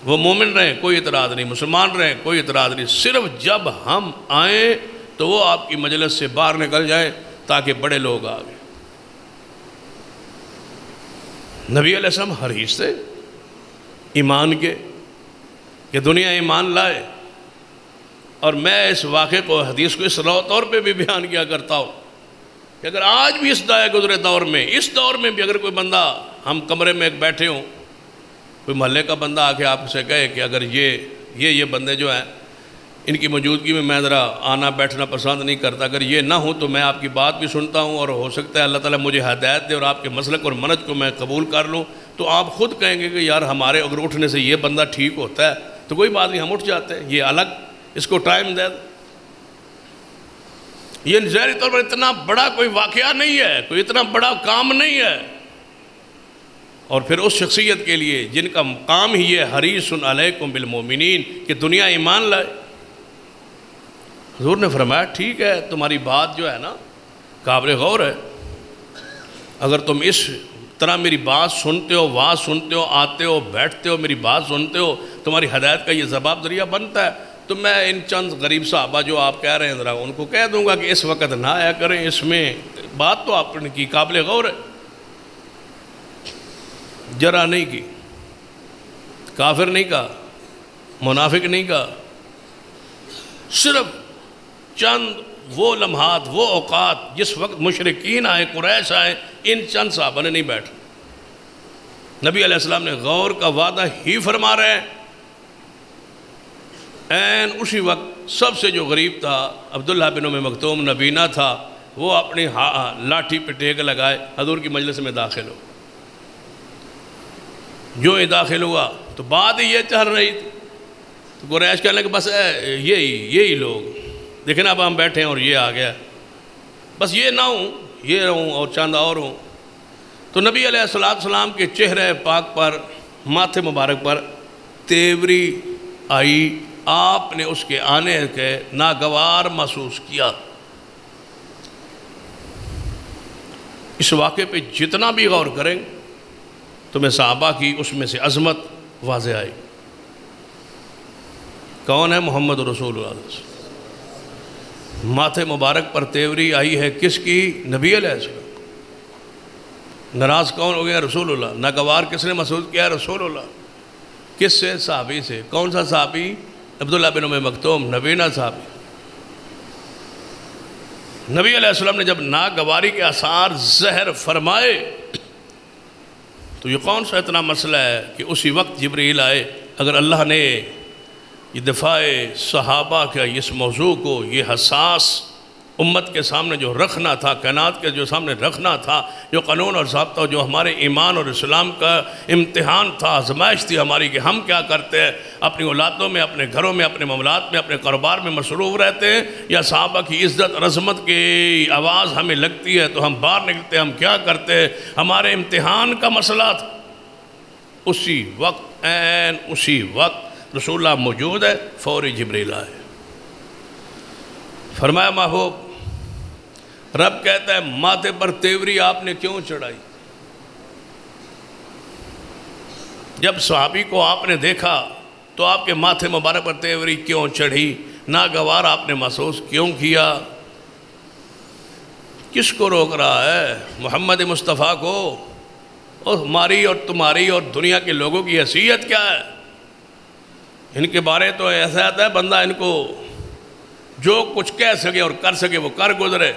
وہ مومن رہیں کوئی اعتراض نہیں، مسلمان رہیں کوئی اعتراض نہیں. صرف جب ہم آئیں تو وہ آپ کی مجلس سے باہر نکل جائیں تاکہ بڑے لوگ آگئے. نبی علیہ السلام حریص تھے ایمان کے کہ دنیا ایمان لائے. اور میں اس واقعے کو، حدیث کو اس طور پہ بھی بیان کیا کرتا ہوں کہ اگر آج بھی اس دائے گزرے دور میں، اس دور میں بھی اگر کوئی بندہ، ہم کمرے میں ایک بیٹھے ہوں، کوئی محلے کا بندہ آ کے آپ سے کہے کہ اگر یہ بندے جو ہیں ان کی موجودگی میں میں ذرا آنا بیٹھنا پسند نہیں کرتا، اگر یہ نہ ہوں تو میں آپ کی بات بھی سنتا ہوں اور ہو سکتا ہے اللہ تعالیٰ مجھے ہدایت دے اور آپ کے مسلک اور منہج کو میں قبول کر لوں، تو آپ خود کہیں گے کہ یار ہمارے اگر اٹھنے سے یہ بندہ ٹھیک ہوتا ہے تو کوئی بات نہیں، ہم اٹھ جاتے ہیں، یہ الگ، اس کو ٹائم دے. یہ ظاہری طور پر اتنا بڑا کوئی واقعہ نہیں ہے، کوئی اتنا بڑا کام نہیں ہے. اور پھر اس شخصیت کے لیے جن کا کام ہی یہ حریص علیکم بالمومنین کہ دنیا ایمان لائے. حضور نے فرمایا ٹھیک ہے، تمہاری بات جو ہے نا قابل غور ہے، اگر تم اس طرح میری بات سنتے ہو، واز سنتے ہو، آتے ہو، بیٹھتے ہو، میری بات سنتے ہو، تمہاری ہدایت کا یہ سبب ذریعہ بنتا ہے، تو میں ان چند غریب صحابہ جو آپ کہہ رہے ہیں ذرا ان کو کہہ دوں گا کہ اس وقت نہ آیا کریں. اس میں بات تو آپ نے کی، قابل غور ہے، جرا نہیں کی، کافر نہیں کہا، منافق نہیں کہا. صرف چند وہ لمحات، وہ اوقات جس وقت مشرکین آئے، قریش آئے، ان چند صحابہ نے نہیں بیٹھا. نبی علیہ السلام نے غور کا وعدہ ہی فرما رہے ہیں. این اسی وقت سب سے جو غریب تھا عبداللہ بن ام مکتوم نبینہ تھا، وہ اپنی لاٹھی پہ ٹیک لگائے حضور کی مجلس میں داخل ہو. جو ہی داخل ہوا تو بات ہی یہ چل رہی تھی، تو قریش کہنے کہ بس یہی لوگ دیکھیں اب ہم بیٹھے ہیں اور یہ آ گیا، بس یہ نہ ہوں، یہ رہوں اور چاند اور ہوں. تو نبی علیہ السلام کے چہرے پاک پر، ماتھے مبارک پر تیوری آئی. آپ نے اس کے آنے کے ناگوار محسوس کیا. اس واقعے پہ جتنا بھی غور کریں تمہیں صحابہ کی اس میں سے عظمت واضح آئی. کون ہے؟ محمد رسول اللہ. ماتھے مبارک پر تیوری آئی ہے کس کی؟ نبی علیہ السلام. ناراض کون ہو گیا؟ رسول اللہ. ناگوار کس نے محسوس کیا؟ رسول اللہ. کس سے؟ صحابی سے. کون سا صحابی؟ عبداللہ بن ام مکتوم نبینہ صحابی. نبی علیہ السلام نے جب ناگواری کے آثار ظاہر فرمائے تو یہ کون سا اتنا مسئلہ ہے کہ اسی وقت جبریل آئے. اگر اللہ نے یہ دفاع صحابہ کا اس موضوع کو، یہ حساس امت کے سامنے جو رکھنا تھا، کائنات کے جو سامنے رکھنا تھا، جو قانون اور ضابطہ جو ہمارے ایمان اور اسلام کا امتحان تھا، آزمائش تھی ہماری کہ ہم کیا کرتے ہیں، اپنی اولادوں میں، اپنے گھروں میں، اپنے معاملات میں، اپنے کاروبار میں مصروف رہتے ہیں، یا صحابہ کی عزت اور عظمت کی آواز ہمیں لگتی ہے تو ہم باہر نکلتے ہیں، ہم کیا کرتے ہیں، ہمارے امتحان کا مسئلہ تھا۔ اسی وقت، اسی وقت رسول اللہ موجود ہے، فوری جبریل آئے، فرمایا محبوب، رب کہتا ہے ماتھے پر تیوری آپ نے کیوں چڑھائی؟ جب صحابی کو آپ نے دیکھا تو آپ کے ماتھے مبارک پر تیوری کیوں چڑھی؟ ناگوار آپ نے محسوس کیوں کیا؟ کس کو روک رہا ہے؟ محمد مصطفیٰ کو۔ اور ہماری اور تمہاری اور دنیا کے لوگوں کی حیثیت کیا ہے؟ ان کے بارے تو ایسا آتا ہے بندہ ان کو جو کچھ کہہ سکے اور کر سکے وہ کر گزرے۔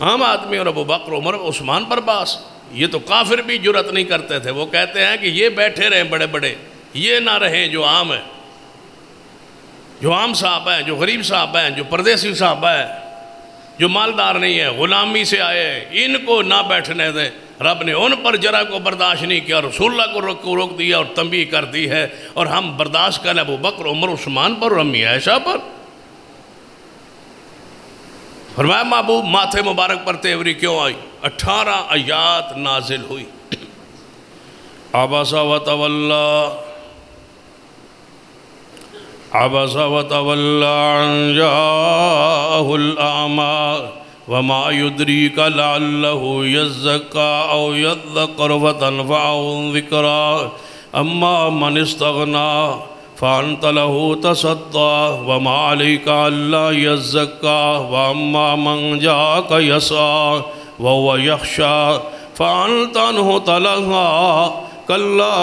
عام آدمی اور ابو بکر، عمر، عثمان پر باس، یہ تو کافر بھی جرأت نہیں کرتے تھے۔ وہ کہتے ہیں کہ یہ بیٹھے رہیں بڑے بڑے، یہ نہ رہیں جو عام ہیں، جو عام صحابہ ہیں، جو غریب صحابہ ہیں، جو پردیسی صحابہ ہیں، جو مالدار نہیں ہیں، غلامی سے آئے ہیں، ان کو نہ بیٹھنے دیں۔ رب نے ان پر جرا کو برداشت نہیں کیا، رسول اللہ کو روک دیا اور تنبیہ کر دی ہے، اور ہم برداشت کریں ابو بکر، عمر، عثمان پر اور امی عائشہ پر۔ فرمایا محبوب ماتھے مبارک پر تیوری کیوں آئی؟ 18 آیات نازل ہوئی۔ عبس وتولی، عبس وتولی ان جاءہ الاعمی وما يدريك لعله يزكى او يذكر فتنفعه الذكرى اما من استغنى فانت له تصدى وما عليك الا يزكى واما من جاءك يسعى وهو يخشى فانت عنه تلهى كلا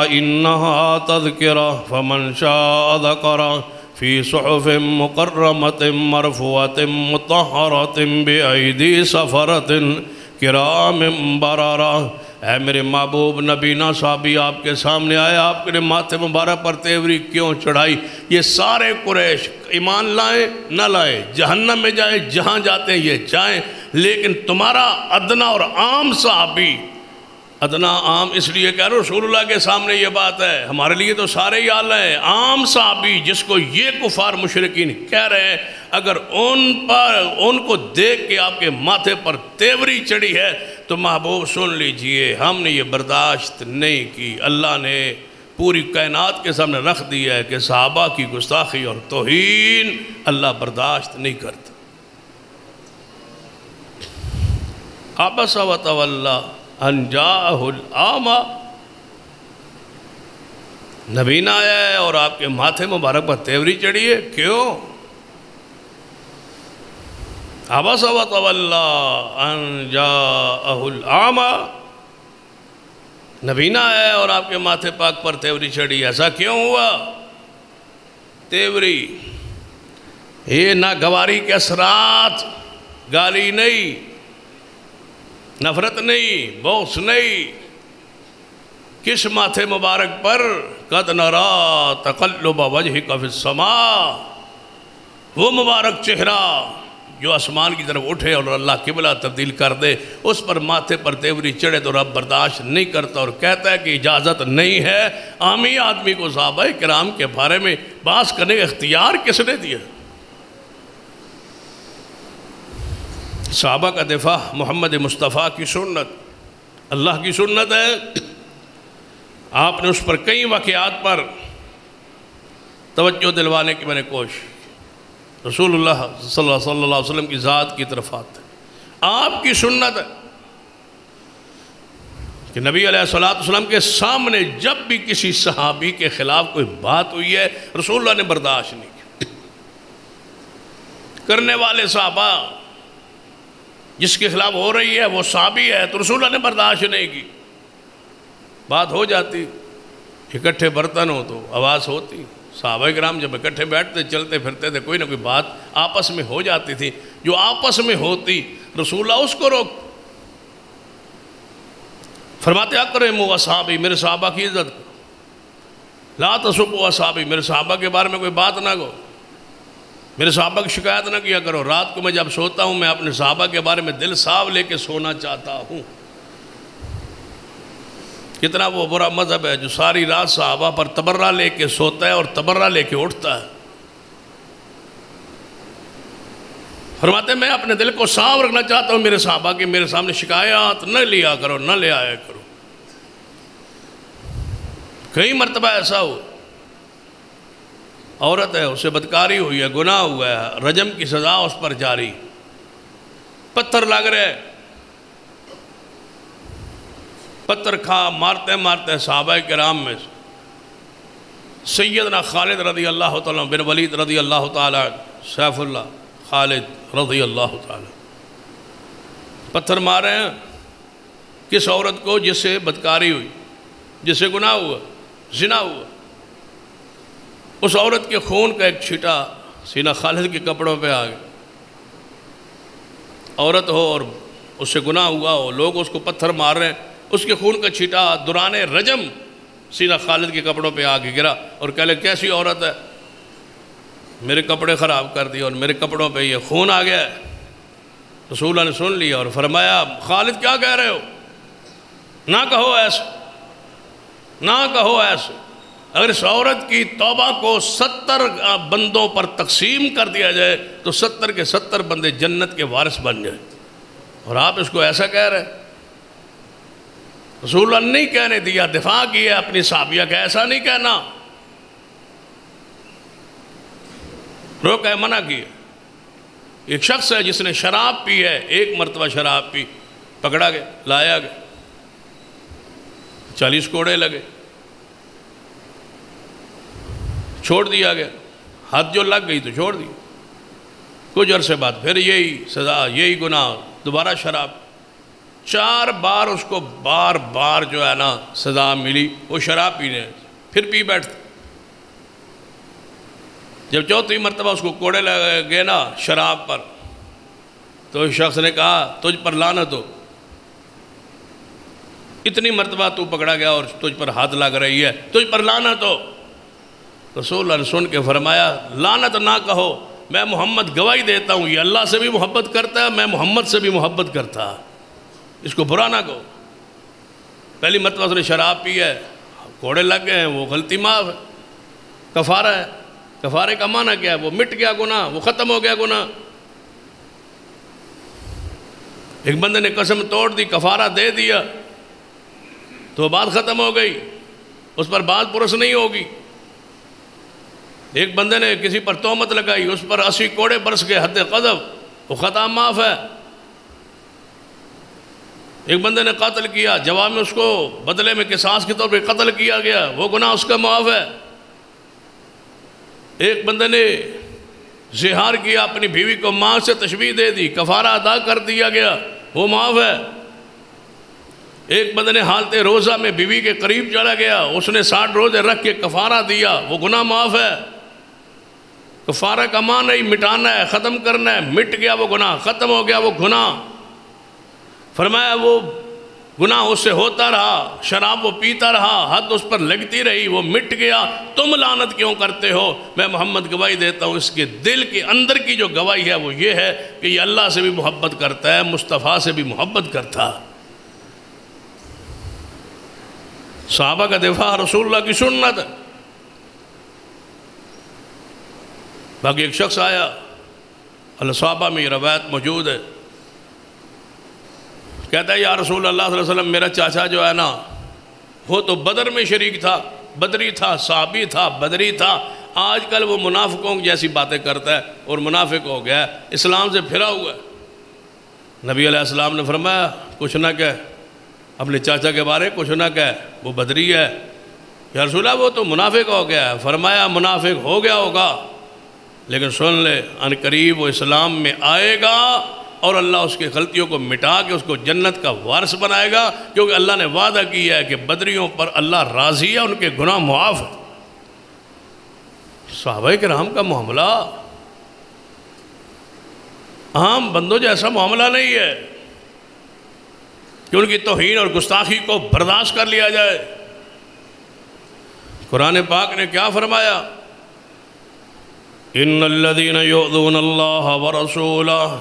انها تذكرة فمن شاء ذكره فی صحف مکرمۃ مرفوعۃ مطہرۃ بأیدی سفرۃ کرام بررہ۔ اے میرے محبوب نبینا صحابی آپ کے سامنے آئے، آپ کے ماتھے مبارک پر تیوری کیوں چڑھائی؟ یہ سارے قریش ایمان لائیں نہ لائیں، جہنم میں جائیں، جہاں جاتے ہیں یہ جائیں، لیکن تمہارا ادنا اور عام صحابی، ادنا عام اس لیے کہہ رہا رسول اللہ کے سامنے یہ بات ہے، ہمارے لیے تو سارے ہی اعلیٰ ہیں، عام صحابی جس کو یہ کفار مشرکین کہہ رہے ہیں، اگر ان کو دیکھ کے آپ کے ماتھے پر تیوری چڑھی ہے تو محبوب سن لیجئے، ہم نے یہ برداشت نہیں کی۔ اللہ نے پوری کائنات کے سامنے رکھ دیا ہے کہ صحابہ کی گستاخی اور توہین اللہ برداشت نہیں کرتا۔ عبس وتولی ان جاءہ الاعمی، نبی نہ آیا ہے اور آپ کے ماتھے مبارک پر تیوری چڑھی ہے، کیوں؟ عبس وتولی ان جاءہ الاعمی، نبی نہ آیا ہے اور آپ کے ماتھے پاک پر تیوری چڑھی ہے، ایسا کیوں ہوا؟ تیوری یہ ناگواری کے اثرات، گالی نہیں، نفرت نہیں، بغض نہیں۔ کس ماتھے مبارک پر؟ قد نرى تقلب وجهك في السماء، وہ مبارک چہرہ جو آسمان کی طرف اٹھے اور اللہ قبلہ تبدیل کر دے، اس پر ماتھے پر تیوری چڑھے تو رب برداشت نہیں کرتا اور کہتا ہے کہ اجازت نہیں ہے۔ عامی آدمی کو صحابہ کرام کے بارے میں بحث کرنے کا اختیار کس نے دیا؟ صحابہ کا دفاع محمد مصطفیٰ کی سنت، اللہ کی سنت ہے۔ آپ نے اس پر کئی واقعات پر توجہ دلوانے کی میں نے کوشش کی۔ رسول اللہ صلی اللہ علیہ وسلم کی ذات کی طرف آتے ہیں، آپ کی سنت ہے کہ نبی علیہ السلام کے سامنے جب بھی کسی صحابی کے خلاف کوئی بات ہوئی ہے، رسول اللہ نے برداشت نہیں کی۔ کرنے والے صحابہ جس کے خلاف ہو رہی ہے وہ صحابی ہے تو رسول اللہ نے برداشت نہیں کی۔ بات ہو جاتی، اکٹھے برتن ہو تو آواز ہوتی، صحابہ کرام جب اکٹھے بیٹھتے چلتے پھرتے تھے، کوئی نہ کوئی بات آپس میں ہو جاتی تھی، جو آپس میں ہوتی رسول اللہ اس کو روک فرماتے اکرموا اصحابی، میرے صحابہ کی عزت کرو۔ لا تسبوا اصحابی، میرے صحابہ کے بارے میں کوئی بات نہ کہو، میرے صحابہ کی شکایت نہ کیا کرو۔ رات کو میں جب سوتا ہوں میں اپنے صحابہ کے بارے میں دل صاف لے کے سونا چاہتا ہوں۔ کتنا وہ برا مذہب ہے جو ساری رات صحابہ پر تبرہ لے کے سوتا ہے اور تبرہ لے کے اٹھتا ہے۔ فرماتے ہیں میں اپنے دل کو صاف رکھنا چاہتا ہوں میرے صحابہ کی، میرے سامنے شکایات نہ لیا کرو، نہ لے آیا کرو۔ کئی مرتبہ ایسا ہو، عورت ہے، اسے بدکاری ہوئی ہے، گناہ ہوا ہے، رجم کی سزا اس پر جاری، پتھر لگ رہے، پتھر کھا مارتے مارتے صحابہ کرام میں سیدنا خالد رضی اللہ تعالیٰ بن ولید رضی اللہ تعالیٰ، سیف اللہ خالد رضی اللہ تعالیٰ پتھر مارے ہیں کس عورت کو؟ جس سے بدکاری ہوئی، جس سے گناہ ہوا، زنا ہوا، اس عورت کے خون کا ایک چھٹا سینہ خالد کے کپڑوں پہ آ گیا۔ عورت ہو اور اس سے گناہ ہوا ہو، لوگ اس کو پتھر مار رہے ہیں، اس کے خون کا چھٹا دوران رجم سینہ خالد کے کپڑوں پہ آ کے گرا اور کہہ لے کیسی عورت ہے، میرے کپڑے خراب کر دیے اور میرے کپڑوں پہ یہ خون آ گیا ہے۔ رسول اللہ نے سن لیا اور فرمایا خالد کیا کہہ رہے ہو؟ نہ کہو ایسے، نہ کہو ایسے۔ اگر اس عورت کی توبہ کو 70 بندوں پر تقسیم کر دیا جائے تو 70 کے 70 بندے جنت کے وارث بن جائیں، اور آپ اس کو ایسا کہہ رہے ہیں۔ رسول اللہ نے نہیں کہنے دیا، دفاع کیا اپنی صحابیہ کا، ایسا نہیں کہنا، روکا ہے، منع کیا۔ ایک شخص ہے جس نے شراب پی ہے، ایک مرتبہ شراب پی، پکڑا گیا، لایا گیا، 40 کوڑے لگے، چھوڑ دیا گیا، حد جو لگ گئی تو چھوڑ دی۔ کچھ عرصے بعد پھر یہی سزا، یہی گناہ، دوبارہ شراب، 4 بار اس کو بار بار جو ہے نا سزا ملی، وہ شراب پینے، پھر پی بیٹھتا۔ جب 4تھی مرتبہ اس کو کوڑے لگے گئے نا شراب پر، تو اس شخص نے کہا تجھ پر لعنت ہو، اتنی مرتبہ تو پکڑا گیا اور تجھ پر ہاتھ لگ رہی ہے، تجھ پر لعنت ہو۔ رسول اللہ نے سن کے فرمایا لعنت نہ کہو، میں محمد گواہی دیتا ہوں یہ اللہ سے بھی محبت کرتا ہے، میں محمد سے بھی محبت کرتا ہے، اس کو برا نہ کہو۔ پہلی مرتبہ اس نے شراب پی ہے، کوڑے لگ گئے ہیں، وہ غلطی معاف ہے، کفارہ ہے۔ کفارے کا معنی کیا ہے؟ وہ مٹ گیا گناہ، وہ ختم ہو گیا گناہ۔ ایک بندے نے قسم توڑ دی، کفارہ دے دیا تو بات ختم ہو گئی، اس پر بات پرس نہیں ہوگی۔ ایک بندے نے کسی پر تہمت لگائی، اس پر 80 کوڑے برس کے حد قذف، وہ خطا معاف ہے۔ ایک بندے نے قتل کیا، جواب میں اس کو بدلے میں قصاص کے طور پہ قتل کیا گیا، وہ گناہ اس کا معاف ہے۔ ایک بندے نے زہار کیا، اپنی بیوی کو ماں سے تشبیہ دے دی، کفارہ ادا کر دیا گیا، وہ معاف ہے۔ ایک بندے نے حالت روزہ میں بیوی کے قریب چلا گیا، اس نے 60 روزے رکھ کے کفارہ دیا، وہ گناہ معاف ہے۔ کفارہ کا معنی نہیں مٹانا ہے، ختم کرنا ہے، مٹ گیا وہ گناہ، ختم ہو گیا وہ گناہ۔ فرمایا وہ گناہ اس سے ہوتا رہا، شراب وہ پیتا رہا، حد اس پر لگتی رہی، وہ مٹ گیا، تم لعنت کیوں کرتے ہو؟ میں محمد گواہی دیتا ہوں اس کے دل کے اندر کی جو گواہی ہے وہ یہ ہے کہ یہ اللہ سے بھی محبت کرتا ہے، مصطفیٰ سے بھی محبت کرتا ہے۔ صحابہ کا دفاع رسول اللہ کی سنت ہے۔ باقی ایک شخص آیا، الصحابہ میں یہ روایت موجود ہے، کہتا ہے یا رسول اللہ صلی اللہ علیہ وسلم میرا چاچا جو ہے نا وہ تو بدر میں شریک تھا، بدری تھا، صحابی تھا، بدری تھا، آج کل وہ منافقوں جیسی باتیں کرتا ہے اور منافق ہو گیا ہے، اسلام سے پھرا ہوا ہے۔ نبی علیہ السلام نے فرمایا کچھ نہ کہہ، اپنے چاچا کے بارے کچھ نہ کہہ، وہ بدری ہے۔ یا رسول اللہ وہ تو منافق ہو گیا ہے۔ فرمایا منافق ہو گیا ہوگا، لیکن سن لے ان قریب وہ اسلام میں آئے گا اور اللہ اس کی غلطیوں کو مٹا کے اس کو جنت کا وارث بنائے گا، کیونکہ اللہ نے وعدہ کیا ہے کہ بدریوں پر اللہ راضی ہے، ان کے گناہ معاف ہے۔ صحابہ کرام کا معاملہ عام بندوں جیسا معاملہ نہیں ہے کہ ان کی توہین اور گستاخی کو برداشت کر لیا جائے۔ قرآن پاک نے کیا فرمایا؟ ان الذین یؤذون اللہ ورسولہ،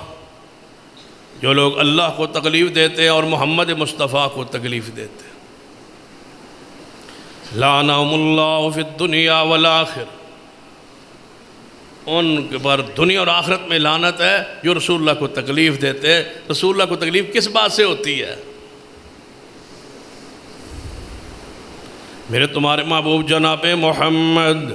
جو لوگ اللہ کو تکلیف دیتے ہیں اور محمد مصطفیٰ کو تکلیف دیتے ہیں، لعنہم اللہ فی الدنیا والآخرہ، ان کے پر دنیا اور آخرت میں لعنت ہے جو رسول اللہ کو تکلیف دیتے ہیں۔ رسول اللہ کو تکلیف کس بات سے ہوتی ہے؟ میرے تمہارے محبوب جناب محمد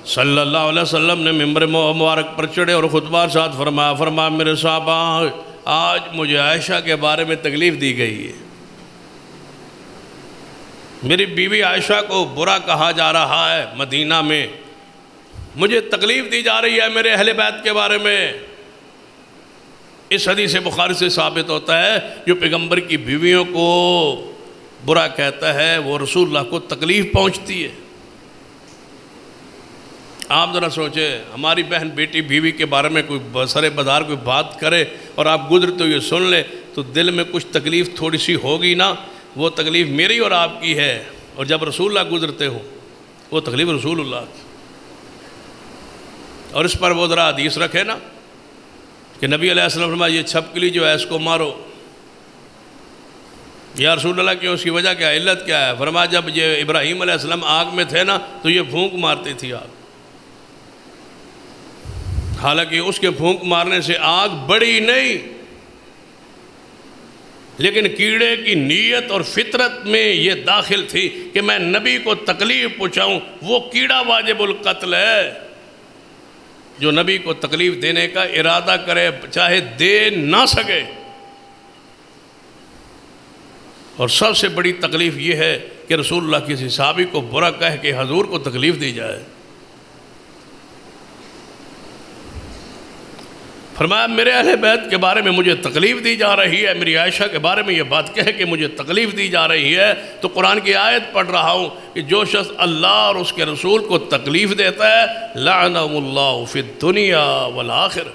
صلی اللہ علیہ وسلم نے ممبر مبارک پر چڑھے اور خطبہ ارشاد فرمایا میرے صحابہ، آج مجھے عائشہ کے بارے میں تکلیف دی گئی ہے، میری بیوی عائشہ کو برا کہا جا رہا ہے، مدینہ میں مجھے تکلیف دی جا رہی ہے میرے اہل بیت کے بارے میں۔ اس حدیث بخاری سے ثابت ہوتا ہے جو پیغمبر کی بیویوں کو برا کہتا ہے وہ رسول اللہ کو تکلیف پہنچتی ہے۔ آپ ذرا سوچیں، ہماری بہن بیٹی بیوی کے بارے میں کوئی سر بازار کوئی بات کرے اور آپ گزرتے ہوئے سن لیں تو دل میں کچھ تکلیف تھوڑی سی ہوگی نا، وہ تکلیف میری اور آپ کی ہے، اور جب رسول اللہ گزرتے ہوں وہ تکلیف رسول اللہ کی۔ اور اس پر وہ ذرا حدیث رکھے نا کہ نبی علیہ السلام فرمایا یہ چھپکلی جو ہے اس کو مارو۔ یا رسول اللہ کیوں، اس کی وجہ کیا ہے، علت کیا ہے؟ فرمایا جب یہ ابراہیم علیہ السلام آگ میں تھے نا تو یہ پھونک مارتی تھی آگ، حالانکہ اس کے پھونک مارنے سے آگ بڑی نہیں، لیکن کیڑے کی نیت اور فطرت میں یہ داخل تھی کہ میں نبی کو تکلیف پہنچاؤں۔ وہ کیڑا واجب القتل ہے جو نبی کو تکلیف دینے کا ارادہ کرے چاہے دے نہ سکے۔ اور سب سے بڑی تکلیف یہ ہے کہ رسول اللہ کسی صحابی کو برا کہہ کے حضور کو تکلیف دی جائے۔ فرمایا میرے اہل بیت کے بارے میں مجھے تکلیف دی جا رہی ہے، میری عائشہ کے بارے میں یہ بات کہہ کہ مجھے تکلیف دی جا رہی ہے، تو قرآن کی آیت پڑھ رہا ہوں کہ جو شخص اللہ اور اس کے رسول کو تکلیف دیتا ہے لعنہم اللہ فی الدنیا والآخرہ،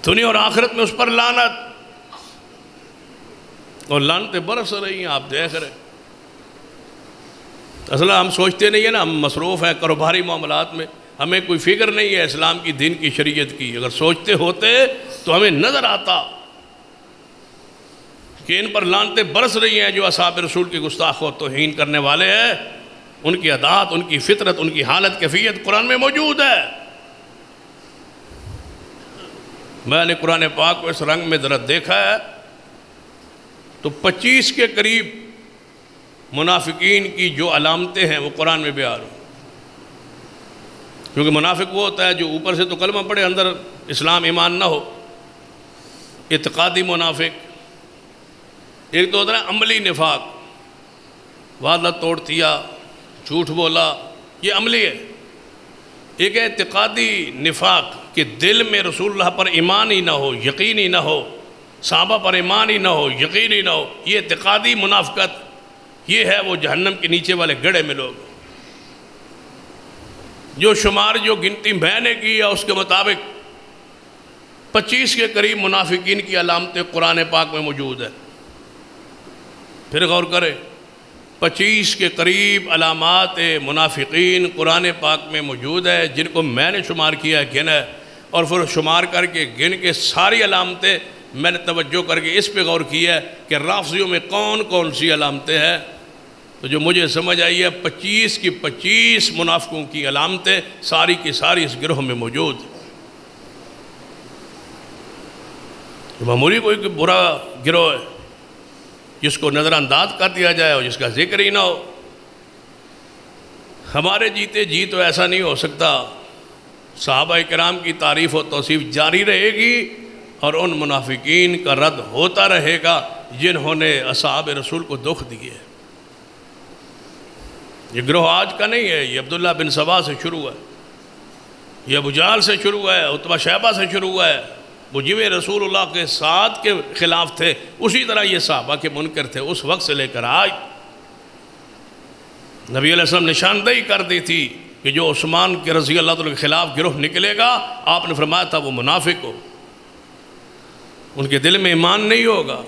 دنیا اور آخرت میں اس پر لعنت، اور لعنتیں برس رہی ہیں، آپ دیکھ رہے۔ اصل ہم سوچتے نہیں ہیں نا، ہم مصروف ہیں کاروباری معاملات میں، ہمیں کوئی فکر نہیں ہے اسلام کی، دین کی، شریعت کی۔ اگر سوچتے ہوتے تو ہمیں نظر آتا کہ ان پر لعنتیں برس رہی ہیں جو اصحاب رسول کی گستاخ و توہین کرنے والے ہیں، ان کی عادات، ان کی فطرت، ان کی حالت کیفیت قرآن میں موجود ہے۔ میں نے قرآن پاک کو اس رنگ میں ذرا دیکھا ہے تو 25 کے قریب منافقین کی جو علامتیں ہیں وہ قرآن میں بیان ہیں۔ کیونکہ منافق وہ ہوتا ہے جو اوپر سے تو کلمہ پڑھے اندر اسلام ایمان نہ ہو، اعتقادی منافق۔ ایک تو ہوتا ہے عملی نفاق، وعدہ توڑ دیا، جھوٹ بولا، یہ عملی ہے۔ ایک ہے اعتقادی نفاق کہ دل میں رسول اللہ پر ایمان ہی نہ ہو، یقین ہی نہ ہو، صحابہ پر ایمان ہی نہ ہو، یقین ہی نہ ہو، یہ اعتقادی منافقت، یہ ہے وہ جہنم کے نیچے والے گڑھے میں لوگ۔ جو شمار جو گنتی میں نے کی ہے اس کے مطابق 25 کے قریب منافقین کی علامتیں قرآن پاک میں موجود ہے۔ پھر غور کرے، 25 کے قریب علامات منافقین قرآن پاک میں موجود ہے، جن کو میں نے شمار کیا ہے، گنا ہے، اور پھر شمار کر کے گن کے ساری علامتیں میں نے توجہ کر کے اس پہ غور کیا ہے کہ رافضیوں میں کون کون سی علامتیں ہیں، تو جو مجھے سمجھ آئی ہے 25 کی 25 منافقوں کی علامتیں ساری کی ساری اس گروہ میں موجود۔ معمولی کوئی برا گروہ ہے جس کو نظر انداز کر دیا جائے اور جس کا ذکر ہی نہ ہو۔ ہمارے جیتے جی تو ایسا نہیں ہو سکتا، صحابہ کرام کی تعریف و توصیف جاری رہے گی اور ان منافقین کا رد ہوتا رہے گا جنہوں نے اصحاب رسول کو دکھ دیے۔ یہ گروہ آج کا نہیں ہے، یہ عبداللہ بن سبا سے شروع ہے، یہ ابو جہل سے شروع ہے، عتبہ شیبہ سے شروع ہے، وہ جویں رسول اللہ کے ساتھ کے خلاف تھے اسی طرح یہ صحابہ کے منکر تھے۔ اس وقت سے لے کر آج نبی علیہ السلام نشاندہی کر دی تھی کہ جو عثمان کے رضی اللہ عنہ کے خلاف گروہ نکلے گا، آپ نے فرمایا تھا وہ منافق ہو، ان کے دل میں ایمان نہیں ہوگا،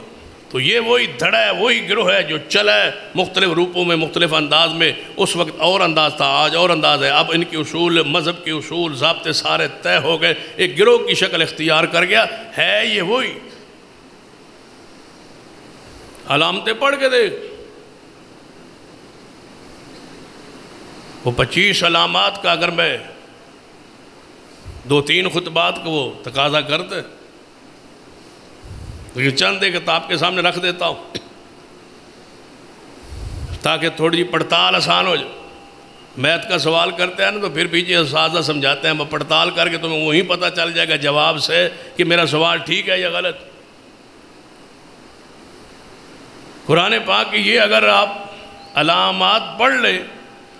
تو یہ وہی دھڑا ہے، وہی گروہ ہے جو چلا ہے مختلف روپوں میں، مختلف انداز میں. اس وقت اور انداز تھا، آج اور انداز ہے. اب ان کے اصول، مذہب کے اصول، ضابطے سارے طے ہو گئے، ایک گروہ کی شکل اختیار کر گیا ہے. یہ وہی علامتیں پڑھ کے دیکھ، وہ 25 علامات کا اگر میں 2-3 خطبات کو وہ تقاضا کرتے، لیکن چند ایک کتاب کے سامنے رکھ دیتا ہوں تاکہ تھوڑی پڑتال آسان ہو جائے. میتھ کا سوال کرتے ہیں نا تو پھر پیچھے اساتذہ سمجھاتے ہیں، میں پڑتال کر کے تمہیں وہیں پتہ چل جائے گا جواب سے کہ میرا سوال ٹھیک ہے یا غلط. قرآن پاک کی یہ اگر آپ علامات پڑھ لیں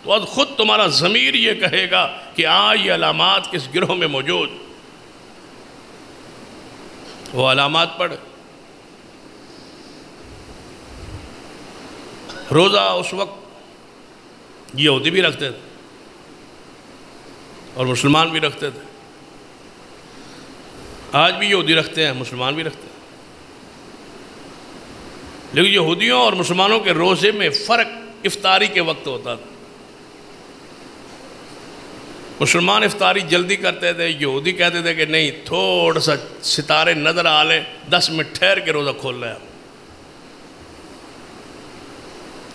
تو اب خود تمہارا ضمیر یہ کہے گا کہ یہ علامات کس گروہ میں موجود. وہ علامات پڑھ. روزہ اس وقت یہودی بھی رکھتے تھے اور مسلمان بھی رکھتے تھے. آج بھی یہودی رکھتے ہیں، مسلمان بھی رکھتے ہیں. لیکن یہودیوں اور مسلمانوں کے روزے میں فرق افطاری کے وقت ہوتا تھا. مسلمان افطاری جلدی کرتے تھے، یہودی کہتے تھے کہ نہیں، تھوڑا سا ستارے نظر آ لیں، 10 منٹ ٹھہر کے روزہ کھول رہے ہیں،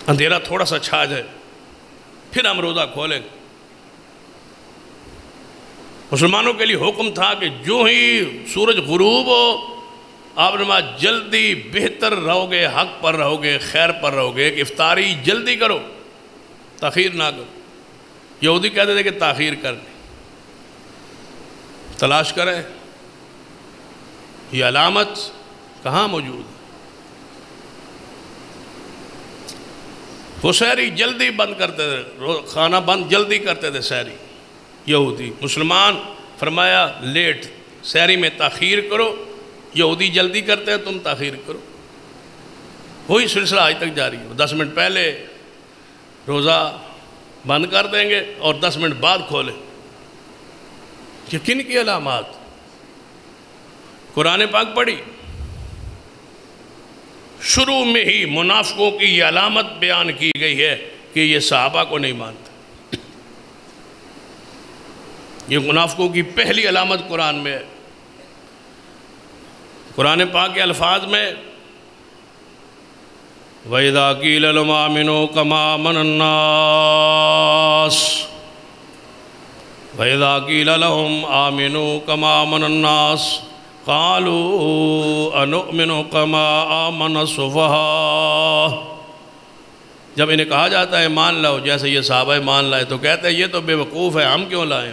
اندھیرا تھوڑا سا چھا جائے پھر ہم روزہ کھولیں. مسلمانوں کے لیے حکم تھا کہ جو ہی سورج غروب ہو آپ نماز جلدی، بہتر رہو گے، حق پر رہو گے، خیر پر رہو گے، کہ افطاری جلدی کرو، تاخیر نہ کرو. یہودی کہتے تھے کہ تاخیر کرنے. تلاش کریں یہ علامت کہاں موجود ہے. وہ سحری جلدی بند کرتے تھے، کھانا بند جلدی کرتے تھے سحری یہودی. مسلمان فرمایا لیٹ، سحری میں تاخیر کرو. یہودی جلدی کرتے ہیں، تم تاخیر کرو. وہی سلسلہ آج تک جاری ہے. 10 منٹ پہلے روزہ بند کر دیں گے اور 10 منٹ بعد کھولیں. یہ کن کی علامات؟ قرآن پاک پڑھی، شروع میں ہی منافقوں کی یہ علامت بیان کی گئی ہے کہ یہ صحابہ کو نہیں مانتے. یہ منافقوں کی پہلی علامت قرآن میں ہے. قرآن پاک کے الفاظ میں وَإِذَا قِيلَ لَهُمْ آمِنُوا كَمَا آمَنَ النَّاسُ وَإِذَا قِيلَ لَهُمْ آمِنُوا كَمَا آمَنَ النَّاسُ قَالُوا أَنُؤْمِنُ كَمَا آمَنَ السُّفَهَاءُ. جب انہیں کہا جاتا ہے مان لاؤ جیسے یہ صحابہ مان لائے تو کہتے ہیں یہ تو بے وقوف ہے، ہم کیوں لائیں،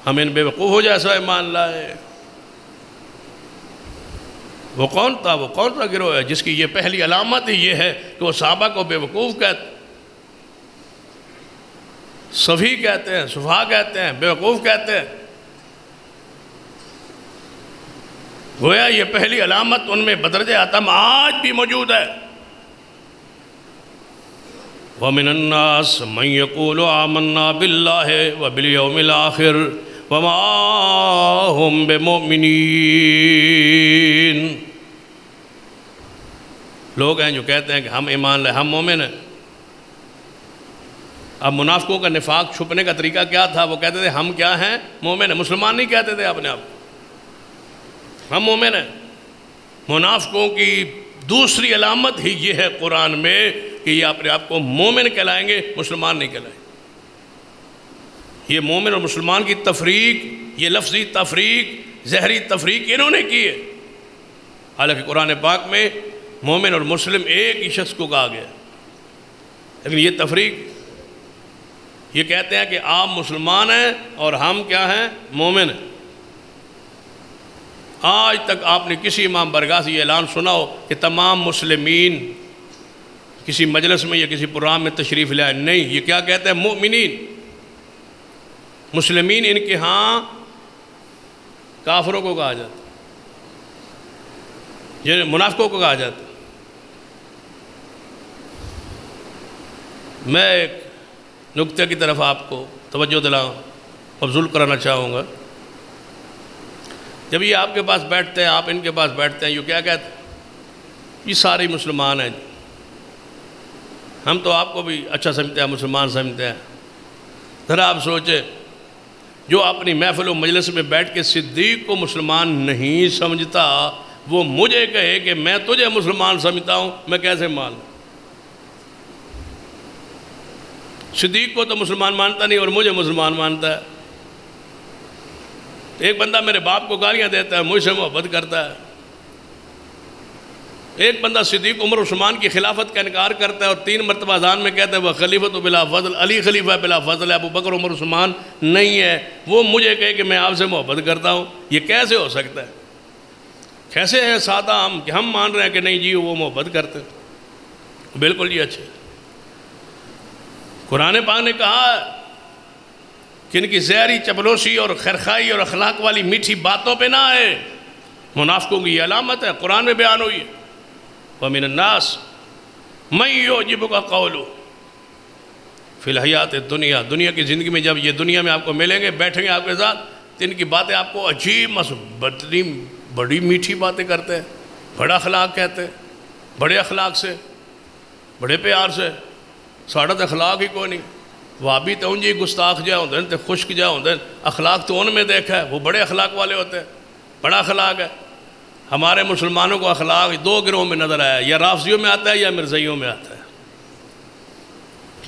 ہم ان بے وقوفوں جیسا ایمان لائے. وہ کون تھا، وہ کون سا گروہ ہے جس کی یہ پہلی علامت ہی یہ ہے کہ وہ صحابہ کو بے وقوف کہتے ہیں، صفی کہتے ہیں، صفحہ کہتے ہیں، بے وقوف کہتے ہیں. گویا یہ پہلی علامت ان میں بدرجہ اتم آج بھی موجود ہے. وَمِنَ النَّاسِ مَنْ يَقُولُ آمَنَّا بِاللَّهِ وَبِالْيَوْمِ الْآخِرِ وَمَا هُمْ بِمُؤْمِنِينَ. لوگ ہیں جو کہتے ہیں کہ ہم ایمان لائے، ہم مومن ہیں. اب منافقوں کا نفاق چھپنے کا طریقہ کیا تھا؟ وہ کہتے تھے ہم کیا ہیں، مومن ہیں. مسلمان نہیں کہتے تھے اپنے آپ ہم مومن ہیں. منافقوں کی دوسری علامت ہی یہ ہے قرآن میں کہ یہ اپنے آپ کو مومن کہلائیں گے، مسلمان نہیں کہلائیں گے. یہ مومن اور مسلمان کی تفریق، یہ لفظی تفریق، ظاہری تفریق انہوں نے کی ہے. حالانکہ قرآن پاک میں مومن اور مسلم ایک ہی شخص کو کہا گیا، لیکن یہ تفریق، یہ کہتے ہیں کہ آپ مسلمان ہیں اور ہم کیا ہیں، مومن ہیں. آج تک آپ نے کسی امام برگاہ سے یہ اعلان سنا ہو کہ تمام مسلمین کسی مجلس میں یا کسی پروگرام میں تشریف لائے؟ نہیں. یہ کیا کہتے ہیں، مؤمنین. مسلمین ان کے ہاں کافروں کو کہا جاتا، یہ منافقوں کو کہا جاتا. میں ایک نکتے کی طرف آپ کو توجہ دلاؤں، مبذول کرانا چاہوں گا. جب یہ آپ کے پاس بیٹھتے ہیں، آپ ان کے پاس بیٹھتے ہیں، یہ کیا کہتے ہیں؟ یہ سارے مسلمان ہیں جی، ہم تو آپ کو بھی اچھا سمجھتے ہیں، مسلمان سمجھتے ہیں۔ ذرا آپ سوچیں، جو اپنی محفل و مجلس میں بیٹھ کے صدیق کو مسلمان نہیں سمجھتا، وہ مجھے کہے کہ میں تجھے مسلمان سمجھتا ہوں، میں کیسے مان لوں؟ صدیق کو تو مسلمان مانتا نہیں اور مجھے مسلمان مانتا ہے۔ ایک بندہ میرے باپ کو گالیاں دیتا ہے، مجھ سے محبت کرتا ہے۔ ایک بندہ صدیق عمر عثمان کی خلافت کا انکار کرتا ہے اور 3 مرتبہ اذان میں کہتا ہے وہ خلیفۃ بلا فضل، علی خلیفہ بلا فضل ہے، ابو بکر عمر عثمان نہیں ہے، وہ مجھے کہے کہ میں آپ سے محبت کرتا ہوں، یہ کیسے ہو سکتا ہے؟ کیسے ہے سادہ ہم کہ ہم مان رہے ہیں کہ نہیں جی وہ محبت کرتے ہیں؟ بالکل جی اچھے۔ قرآن پاک نے کہا کہ ان کی زہری چپلوسی اور خیرخائی اور اخلاق والی میٹھی باتوں پہ نہ آئے، منافقوں کی یہ علامت ہے، قرآن میں بیان ہوئی ہے۔ وَمِنَ النَّاسِ مَن يُعْجِبُكَ قَوْلُهُ فِي الْحَيَاةِ الدُّنْيَا، دنیا کی زندگی میں جب یہ دنیا میں آپ کو ملیں گے، بیٹھیں گے آپ کے ساتھ، تو ان کی باتیں آپ کو عجیب بڑی میٹھی باتیں کرتے ہیں، بڑا اخلاق کہتے ہیں، بڑے اخلاق سے، بڑے پیار سے، ساڑھا تو اخلاق ہی کوئی نہیں، وابی تو انجی گستاخ جا ہوندے ہیں، خشک جا ہوندے ہیں، اخلاق تو ان میں دیکھا ہے، وہ بڑے اخلاق والے ہوتے ہیں، بڑا اخلاق ہے۔ ہمارے مسلمانوں کو اخلاق 2 گروہوں میں نظر آیا، یا رافضیوں میں آتا ہے یا مرزائیوں میں آتا ہے۔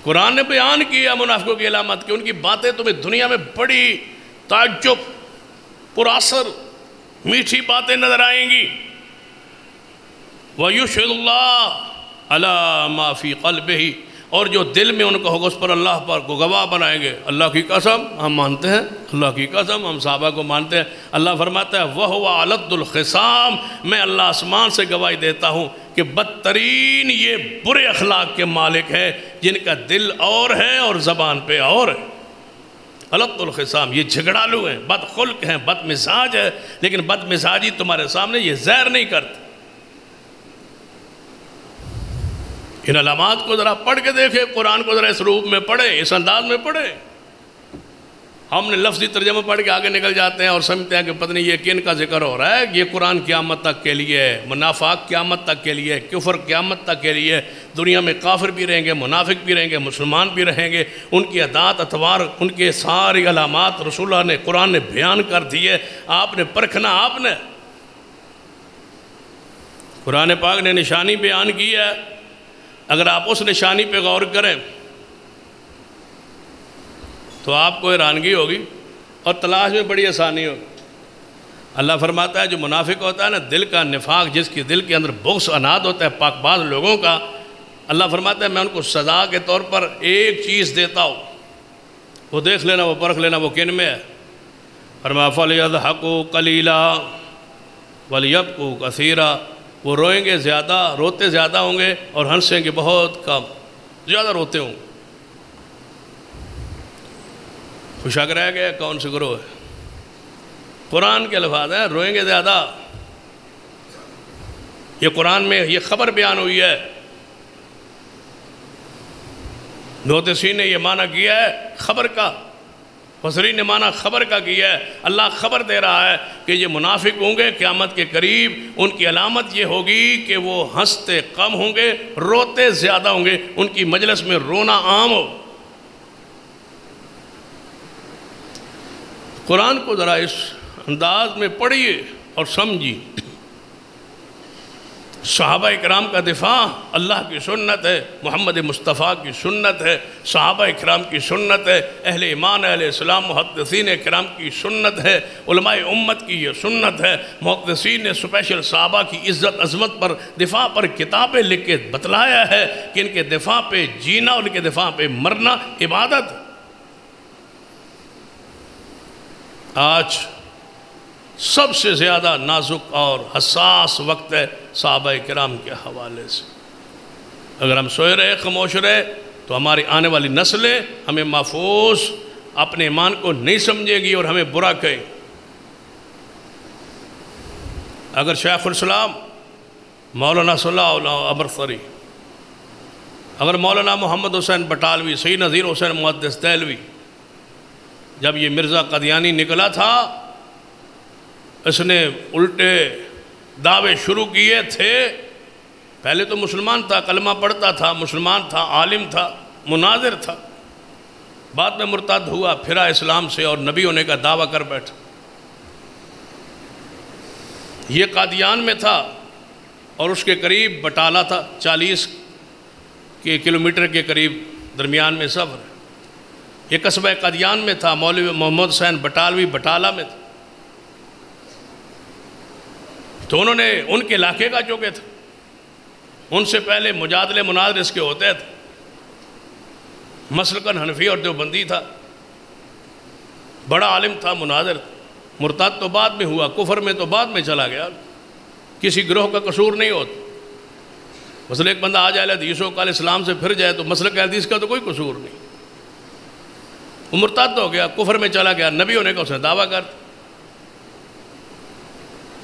قرآن نے بیان کیا منافقوں کی علامت کہ ان کی باتیں تمہیں دنیا میں بڑی تعجب، پراثر، میٹھی باتیں نظر آئیں گی۔ وَيُشْهِدُ اللَّهُ عَلَى مَا فِي قَلْبِهِ، اور جو دل میں ان کو ہوگا اس پر اللہ پر کو گواہ بنائیں گے۔ اللہ کی قسم ہم مانتے ہیں، اللہ کی قسم ہم صحابہ کو مانتے ہیں۔ اللہ فرماتا ہے وَهُوَ أَلَدُّ الْخِصَامِ، میں اللہ آسمان سے گواہی دیتا ہوں کہ بدترین یہ برے اخلاق کے مالک ہے جن کا دل اور ہے اور زبان پہ اور ہے۔ الد الخصام، یہ جھگڑالو ہیں، بد خلق ہیں، بد مزاج ہے، لیکن بد مزاجی تمہارے سامنے یہ زہر نہیں کرتے۔ ان علامات کو ذرا پڑھ کے دیکھیں، قرآن کو ذرا اس روپ میں پڑھیں، اس انداز میں پڑھیں۔ ہم نے لفظی ترجمہ پڑھ کے آگے نکل جاتے ہیں اور سمجھتے ہیں کہ پتہ نہیں یہ کن کا ذکر ہو رہا ہے، یہ قرآن قیامت تک کے لیے ہے، منافق قیامت تک کے لیے، کفر قیامت تک کے لیے، دنیا میں کافر بھی رہیں گے، منافق بھی رہیں گے، مسلمان بھی رہیں گے، ان کی عادات اطوار، ان کے ساری علامات رسول اللہ نے قرآن نے بیان کر دیے، آپ نے پرکھنا، آپ نے قرآن پاک نے نشانی بیان کی ہے، اگر آپ اس نشانی پہ غور کریں تو آپ کو حیرانگی ہوگی اور تلاش میں بڑی آسانی ہوگی۔ اللہ فرماتا ہے جو منافق ہوتا ہے نا، دل کا نفاق، جس کی دل کے اندر بغض اناد ہوتا ہے پاک باز لوگوں کا، اللہ فرماتا ہے میں ان کو سزا کے طور پر ایک چیز دیتا ہوں، وہ دیکھ لینا، وہ پرکھ لینا وہ کن میں ہے۔ فرمایا فَلْيَضْحَكُوا قَلِيلًا وَلْيَبْكُوا كَثِيرًا، وہ روئیں گے زیادہ، روتے زیادہ ہوں گے اور ہنسیں گے بہت کم، زیادہ روتے ہوں گے۔ خوشک رہ گئے کون سے گروہ ہے؟ قرآن کے الفاظ ہیں، روئیں گے زیادہ۔ یہ قرآن میں یہ خبر بیان ہوئی ہے، محدثین نے یہ معنی کیا ہے خبر کا، مفسرین نے معنی خبر کا کیا ہے۔ اللہ خبر دے رہا ہے کہ یہ منافق ہوں گے قیامت کے قریب، ان کی علامت یہ ہوگی کہ وہ ہنستے کم ہوں گے، روتے زیادہ ہوں گے، ان کی مجلس میں رونا عام ہو۔ قرآن کو ذرا اس انداز میں پڑھیے اور سمجھیے۔ صحابہ اکرام کا دفاع اللہ کی سنت ہے، محمد مصطفیٰ کی سنت ہے، صحابہ اکرام کی سنت ہے، اہل ایمان اہل اسلام محدثین اکرام کی سنت ہے، علماء امت کی یہ سنت ہے۔ محدثین نے سپیشل صحابہ کی عزت عظمت پر دفاع پر کتابیں لکھ کے بتلایا ہے کہ ان کے دفاع پہ جینا، ان کے دفاع پہ مرنا عبادت ہے۔ آج سب سے زیادہ نازک اور حساس وقت ہے صحابہ کرام کے حوالے سے۔ اگر ہم سوئے رہے، خاموش رہے تو ہماری آنے والی نسلیں ہمیں محفوظ اپنے ایمان کو نہیں سمجھے گی اور ہمیں برا کہے۔ اگر شیخ الاسلام مولانا صلی اللہ علیہ امرثری، اگر مولانا محمد حسین بٹالوی، سید نذیر حسین محدث دہلوی، جب یہ مرزا قادیانی نکلا تھا، اس نے الٹے دعوے شروع کیے تھے پہلے تو مسلمان تھا، کلمہ پڑھتا تھا، مسلمان تھا، عالم تھا، مناظر تھا، بعد میں مرتد ہوا، پھرا اسلام سے اور نبی ہونے کا دعویٰ کر بیٹھا۔ یہ قادیان میں تھا اور اس کے قریب بٹالہ تھا، 40 کلومیٹر کے قریب درمیان میں سفر۔ یہ قصبہ قادیان میں تھا، مولوی محمد حسین بٹالوی بٹالہ میں تھا۔ تو انہوں نے ان کے علاقے کا چونکہ تھا، ان سے پہلے مجادلے مناظر اس کے ہوتے تھے، مسلکن حنفی اور دیوبندی تھا، بڑا عالم تھا، مناظر تھا۔ مرتد تو بعد میں ہوا، کفر میں تو بعد میں چلا گیا، کسی گروہ کا قصور نہیں ہوتا۔ مثلا ایک بندہ آ جائے حدیث و قال اسلام سے پھر جائے تو مسلک حدیث کا تو کوئی قصور نہیں، وہ مرتد ہو گیا، کفر میں چلا گیا، نبی ہونے کا اس نے دعویٰ کر۔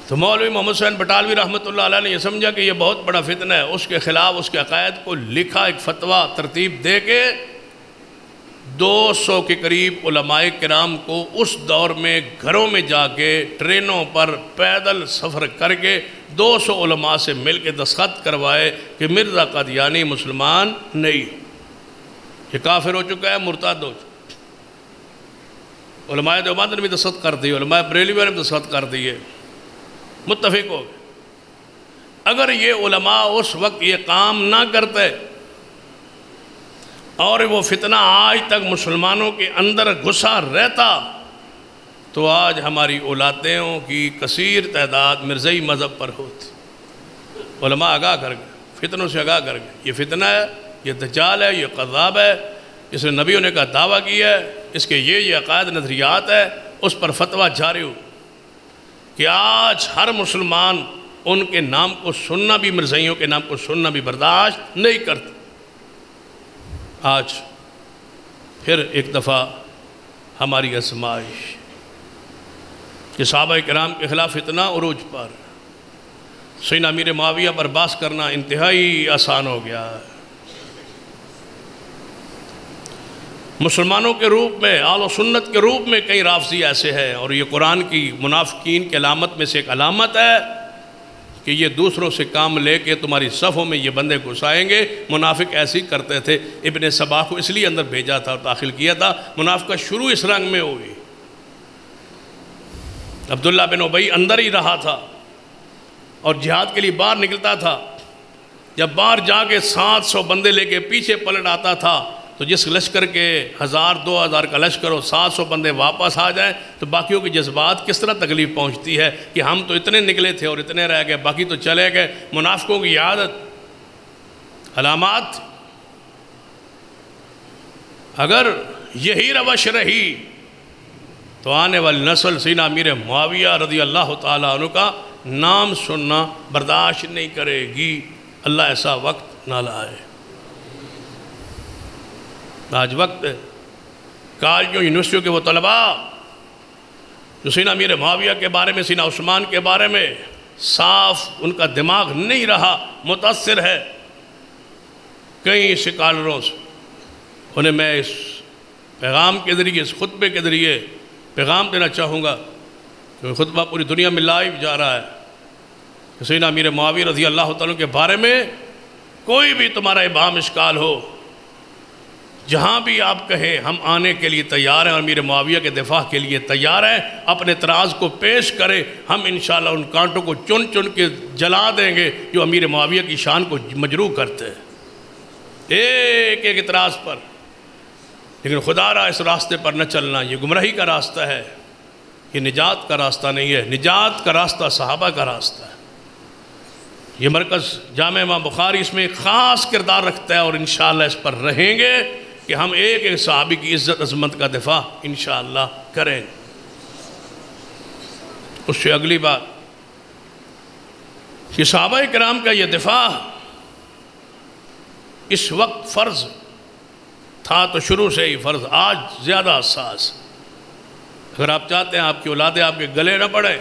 تو مولوی محمد حسین بٹالوی رحمۃ اللہ علیہ نے یہ سمجھا کہ یہ بہت بڑا فتنہ ہے، اس کے خلاف اس کے عقائد کو لکھا، ایک فتویٰ ترتیب دے کے 200 کے قریب علماء کرام کو اس دور میں گھروں میں جا کے ٹرینوں پر پیدل سفر کر کے 200 علماء سے مل کے دستخط کروائے کہ مرزا قادیانی مسلمان نہیں، یہ کافر ہو چکا ہے، مرتد ہو چکا۔ علماء دیوبند نے بھی دستخط کر دی، علماء بریلوی نے بھی دستخط کر دیے، متفق ہو گئے۔ اگر یہ علماء اس وقت یہ کام نہ کرتے اور وہ فتنہ آج تک مسلمانوں کے اندر گھسا رہتا تو آج ہماری اولادوں کی کثیر تعداد مرزائی مذہب پر ہوتی۔ علماء آگاہ کر گئے، فتنوں سے آگاہ کر گئے، یہ فتنہ ہے، یہ دجال ہے، یہ قذاب ہے، اس نے نبی ہونے کا دعویٰ کیا ہے، اس کے یہ عقائد نظریات ہے، اس پر فتویٰ جاری ہو کہ آج ہر مسلمان ان کے نام کو سننا بھی، مرزائیوں کے نام کو سننا بھی برداشت نہیں کرتا۔ آج پھر ایک دفعہ ہماری آزمائش کہ صحابہ کرام کے خلاف فتنہ عروج پر، سیدنا امیر معاویہ پر بحث کرنا انتہائی آسان ہو گیا ہے۔ مسلمانوں کے روپ میں، اہل سنت کے روپ میں کئی رافضی ایسے ہیں، اور یہ قرآن کی منافقین کی علامت میں سے ایک علامت ہے کہ یہ دوسروں سے کام لے کے تمہاری صفوں میں یہ بندے گھسائیں گے۔ منافق ایسی کرتے تھے، ابن سبا کو اس لیے اندر بھیجا تھا اور داخل کیا تھا، منافقت شروع اس رنگ میں ہوئی۔ عبداللہ بن ابی اندر ہی رہا تھا اور جہاد کے لیے باہر نکلتا تھا، جب باہر جا کے 700 بندے لے کے پیچھے پلٹ آتا تھا تو جس لشکر کے 1000-2000 کا لشکر ہو 700 بندے واپس آ جائیں تو باقیوں کے جذبات کس طرح تکلیف پہنچتی ہے کہ ہم تو اتنے نکلے تھے اور اتنے رہ گئے، باقی تو چلے گئے۔ منافقوں کی عادت، علامات، اگر یہی روش رہی تو آنے والی نسل سیدنا امیر معاویہ رضی اللہ تعالیٰ عنہ کا نام سننا برداشت نہیں کرے گی۔ اللہ ایسا وقت نہ لائے۔ آج وقت ہے کالجوں یونیورسٹیوں کے وہ طلباء جو سیدنا امیر معاویہ کے بارے میں، سیدنا عثمان کے بارے میں صاف ان کا دماغ نہیں رہا، متاثر ہے کئی سکالروں سے، انہیں میں اس پیغام کے ذریعے، اس خطبے کے ذریعے پیغام دینا چاہوں گا کہ خطبہ پوری دنیا میں لائیو جا رہا ہے کہ سیدنا امیر معاویہ رضی اللہ تعالیٰ کے بارے میں کوئی بھی تمہارا ابہام اشکال ہو، جہاں بھی آپ کہیں ہم آنے کے لیے تیار ہیں اور امیر معاویہ کے دفاع کے لیے تیار ہیں، اپنے اعتراض کو پیش کریں، ہم انشاءاللہ ان کانٹوں کو چن چن کے جلا دیں گے جو امیر معاویہ کی شان کو مجروح کرتے ہیں، ایک ایک اعتراض پر۔ لیکن خدا را اس راستے پر نہ چلنا، یہ گمراہی کا راستہ ہے، یہ نجات کا راستہ نہیں ہے۔ نجات کا راستہ صحابہ کا راستہ ہے۔ یہ مرکز جامع امام بخاری اس میں ایک خاص کردار رکھتا ہے اور انشاءاللہ اس پر رہیں گے کہ ہم ایک ایک صحابی کی عزت عظمت کا دفاع انشاءاللہ کریں۔ اس سے اگلی بات کہ صحابہ کرام کا یہ دفاع اس وقت فرض تھا تو شروع سے ہی فرض، آج زیادہ حساس۔ اگر آپ چاہتے ہیں آپ کی اولادیں آپ کے گلے نہ پڑے،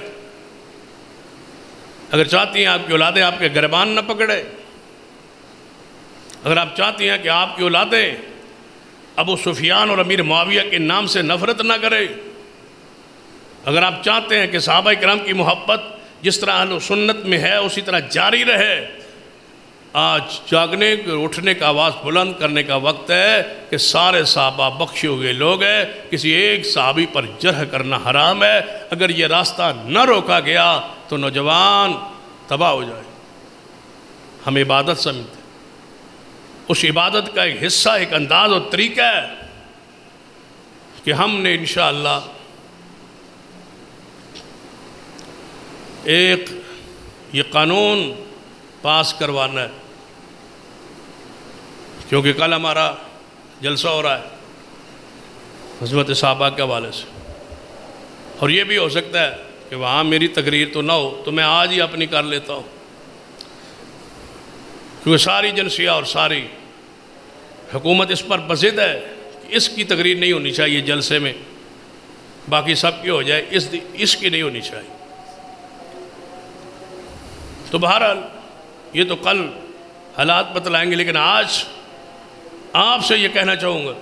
اگر چاہتی ہیں آپ کی اولادیں آپ کے گریبان نہ پکڑے، اگر آپ چاہتی ہیں کہ آپ کی اولادیں ابو سفیان اور امیر معاویہ کے نام سے نفرت نہ کرے، اگر آپ چاہتے ہیں کہ صحابہ کرام کی محبت جس طرح اہل سنت میں ہے اسی طرح جاری رہے، آج جاگنے اٹھنے کا آواز بلند کرنے کا وقت ہے کہ سارے صحابہ بخشے ہوئے لوگ ہیں، کسی ایک صحابی پر جرح کرنا حرام ہے۔ اگر یہ راستہ نہ روکا گیا تو نوجوان تباہ ہو جائے۔ ہم عبادت سمجھتے ہیں، اس عبادت کا ایک حصہ، ایک انداز اور طریقہ ہے کہ ہم نے انشاءاللہ ایک یہ قانون پاس کروانا ہے، کیونکہ کل ہمارا جلسہ ہو رہا ہے عظمت صحابہ کے حوالے سے، اور یہ بھی ہو سکتا ہے کہ وہاں میری تقریر تو نہ ہو تو میں آج ہی اپنی کر لیتا ہوں، کیونکہ ساری جنسیہ اور ساری حکومت اس پر بضد ہے کہ اس کی تقریر نہیں ہونی چاہیے جلسے میں، باقی سب کی ہو جائے، اس کی نہیں ہونی چاہیے۔ تو بہرحال یہ تو کل حالات بتلائیں گے، لیکن آج آپ سے یہ کہنا چاہوں گا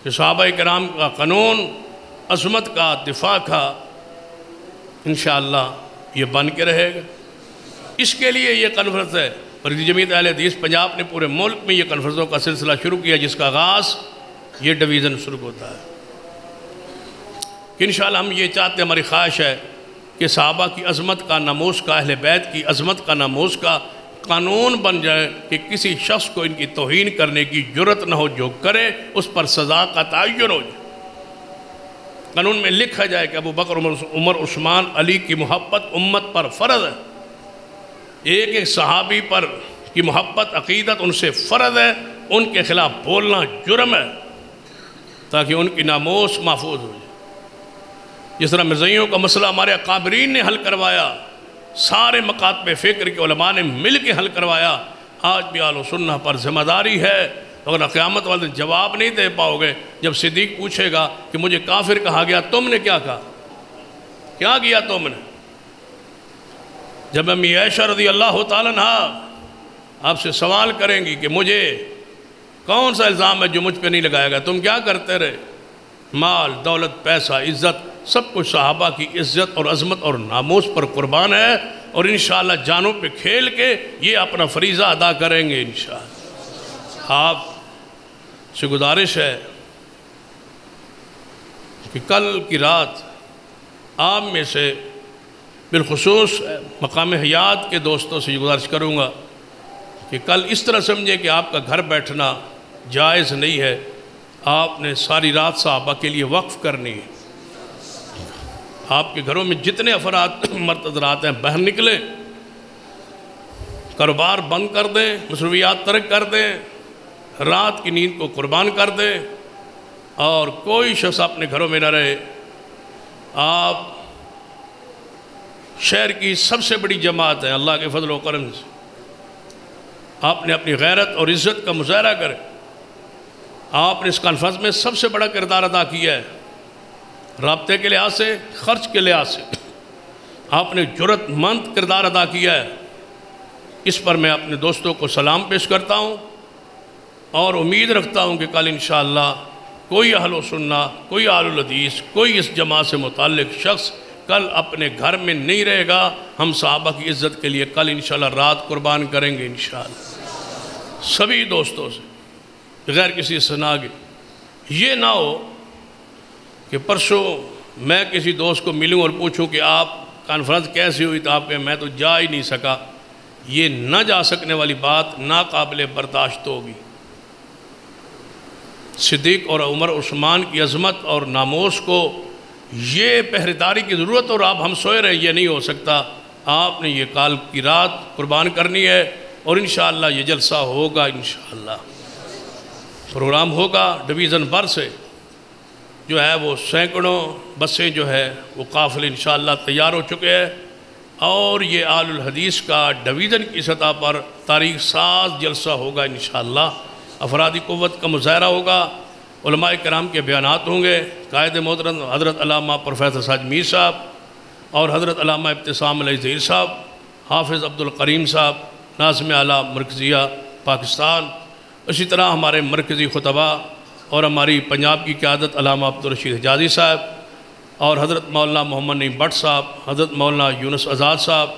کہ صحابہ کرام کا قانون، عظمت کا، دفاع کا انشاءاللہ یہ بن کے رہے گا۔ اس کے لیے یہ کانفرنس ہے، مرکزی جمعیت اہل حدیث پنجاب نے پورے ملک میں یہ کانفرنسوں کا سلسلہ شروع کیا، جس کا آغاز یہ ڈویژن شروع ہوتا ہے کہ انشاءاللہ ہم یہ چاہتے ہیں، ہماری خواہش ہے کہ صحابہ کی عظمت کا، ناموس کا، اہل بیت کی عظمت کا، ناموس کا قانون بن جائے کہ کسی شخص کو ان کی توہین کرنے کی جرت نہ ہو، جو کرے اس پر سزا کا تعین ہو جائے۔ قانون میں لکھا جائے کہ ابو بکر، عمر، عثمان، علی کی محبت امت پر فرض ہے، ایک ایک صحابی پر کی محبت، عقیدت ان سے فرض ہے، ان کے خلاف بولنا جرم ہے تاکہ ان کی ناموس محفوظ ہو جائے۔ جس طرح مرزائیوں کا مسئلہ ہمارے اکابرین نے حل کروایا، سارے مکاتب فکر کے علماء نے مل کے حل کروایا، آج بھی اہل سنہ پر ذمہ داری ہے۔ اگر قیامت والے جواب نہیں دے پاؤ گے، جب صدیق پوچھے گا کہ مجھے کافر کہا گیا، تم نے کیا کہا، کیا کیا تم نے؟ جب امی عائشہ رضی اللہ تعالیٰ عنہ آپ سے سوال کریں گی کہ مجھے کون سا الزام ہے جو مجھ پہ نہیں لگایا گیا، تم کیا کرتے رہے؟ مال، دولت، پیسہ، عزت، سب کچھ صحابہ کی عزت اور عظمت اور ناموس پر قربان ہے، اور انشاءاللہ جانوں پہ کھیل کے یہ اپنا فریضہ ادا کریں گے انشاءاللہ۔ آپ سے گزارش ہے کہ کل کی رات آپ میں سے بالخصوص مقام حیات کے دوستوں سے یہ گزارش کروں گا کہ کل اس طرح سمجھے کہ آپ کا گھر بیٹھنا جائز نہیں ہے، آپ نے ساری رات صحابہ کے لیے وقف کرنی ہے۔ آپ کے گھروں میں جتنے افراد مرتضرات ہیں باہر نکلیں، کاروبار بند کر دیں، مصروفیات ترک کر دیں، رات کی نیند کو قربان کر دیں، اور کوئی شخص اپنے گھروں میں نہ رہے۔ آپ شہر کی سب سے بڑی جماعت ہے، اللہ کے فضل و کرم سے آپ نے اپنی غیرت اور عزت کا مظاہرہ کرے۔ آپ نے اس کانفرنس میں سب سے بڑا کردار ادا کیا ہے، رابطے کے لحاظ سے، خرچ کے لحاظ سے آپ نے جرأت مند کردار ادا کیا ہے۔ اس پر میں اپنے دوستوں کو سلام پیش کرتا ہوں، اور امید رکھتا ہوں کہ کل انشاءاللہ کوئی اہل و سنہ، کوئی اہل الحدیث، کوئی اس جماعت سے متعلق شخص کل اپنے گھر میں نہیں رہے گا۔ ہم صحابہ کی عزت کے لیے کل انشاءاللہ رات قربان کریں گے انشاءاللہ، سبھی دوستوں سے بغیر کسی استثناء کے۔ یہ نہ ہو کہ پرسوں میں کسی دوست کو ملوں اور پوچھوں کہ آپ کانفرنس کیسی ہوئی، تو آپ کہ میں تو جا ہی نہیں سکا۔ یہ نہ جا سکنے والی بات ناقابل برداشت ہوگی۔ صدیق اور عمر، عثمان کی عظمت اور ناموس کو یہ پہرےداری کی ضرورت، اور آپ ہم سوئے رہے، یہ نہیں ہو سکتا۔ آپ نے یہ کال کی رات قربان کرنی ہے، اور انشاءاللہ یہ جلسہ ہوگا، انشاءاللہ پروگرام ہوگا ڈویژن بھر سے جو ہے، وہ سینکڑوں بسیں جو ہے وہ قافلے انشاءاللہ تیار ہو چکے ہیں، اور یہ آل الحدیث کا ڈویژن کی سطح پر تاریخ ساز جلسہ ہوگا انشاءاللہ۔ افرادی قوت کا مظاہرہ ہوگا، علماء کرام کے بیانات ہوں گے، قائد محترم حضرت علامہ پروفیسر ساج میر صاحب اور حضرت علامہ ابتسام علیہ ظہیر صاحب، حافظ عبدالقریم صاحب، ناظم اعلیٰ مرکزیہ پاکستان، اسی طرح ہمارے مرکزی خطبہ اور ہماری پنجاب کی قیادت علامہ عبدالرشید حجازی صاحب، اور حضرت مولانا محمد نعیم بٹ صاحب، حضرت مولانا یونس آزاد صاحب،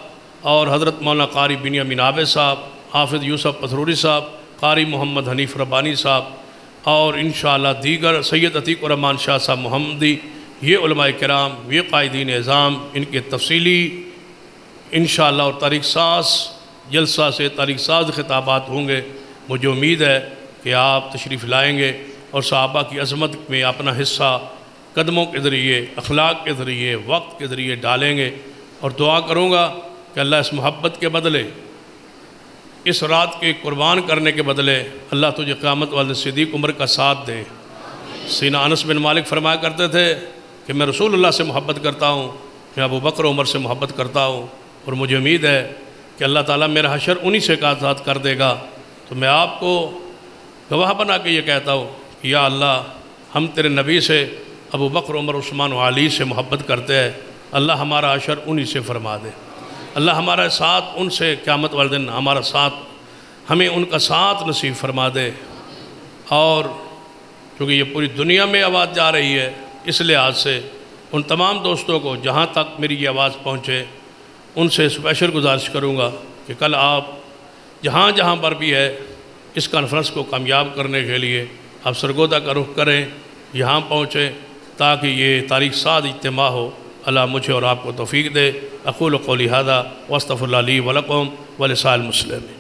اور حضرت مولانا قاری بنیامین عابد صاحب، حافظ یوسف پتھروری صاحب، قاری محمد حنیف ربانی صاحب اور انشاءاللہ دیگر سید عتیق الرحمن شاہ صاحب محمدی، یہ علماء کرام، یہ قائدین اعظام، ان کے تفصیلی انشاءاللہ اور تاریخ ساز جلسہ سے تاریخ ساز خطابات ہوں گے۔ مجھے امید ہے کہ آپ تشریف لائیں گے اور صحابہ کی عظمت میں اپنا حصہ قدموں کے ذریعے، اخلاق کے ذریعے، وقت کے ذریعے ڈالیں گے، اور دعا کروں گا کہ اللہ اس محبت کے بدلے، اس رات کے قربان کرنے کے بدلے اللہ تجھے قیامت والے صدیق عمر کا ساتھ دے۔ سیدنا انس بن مالک فرمایا کرتے تھے کہ میں رسول اللہ سے محبت کرتا ہوں، میں ابو بکر عمر سے محبت کرتا ہوں، اور مجھے امید ہے کہ اللہ تعالیٰ میرا حشر انہی سے آزاد کر دے گا۔ تو میں آپ کو گواہ بنا کے یہ کہتا ہوں کہ یا اللہ، ہم تیرے نبی سے ابو بکر عمر عثمان و علی سے محبت کرتے ہیں، اللہ ہمارا حشر انہی سے فرما دے، اللہ ہمارا ساتھ ان سے قیامت والے دن ہمارا ساتھ، ہمیں ان کا ساتھ نصیب فرما دے۔ اور کیونکہ یہ پوری دنیا میں آواز جا رہی ہے، اس لحاظ سے ان تمام دوستوں کو جہاں تک میری یہ آواز پہنچے، ان سے اسپیشل گزارش کروں گا کہ کل آپ جہاں جہاں پر بھی ہے اس کانفرنس کو کامیاب کرنے کے لیے آپ سرگودا کا رخ کریں، یہاں پہنچیں تاکہ یہ تاریخ ساز اجتماع ہو۔ اللہ مجھے اور آپ کو توفیق دے۔ اقول قولی ھذا واستغفر اللہ لی ولکم ولسائر المسلمین۔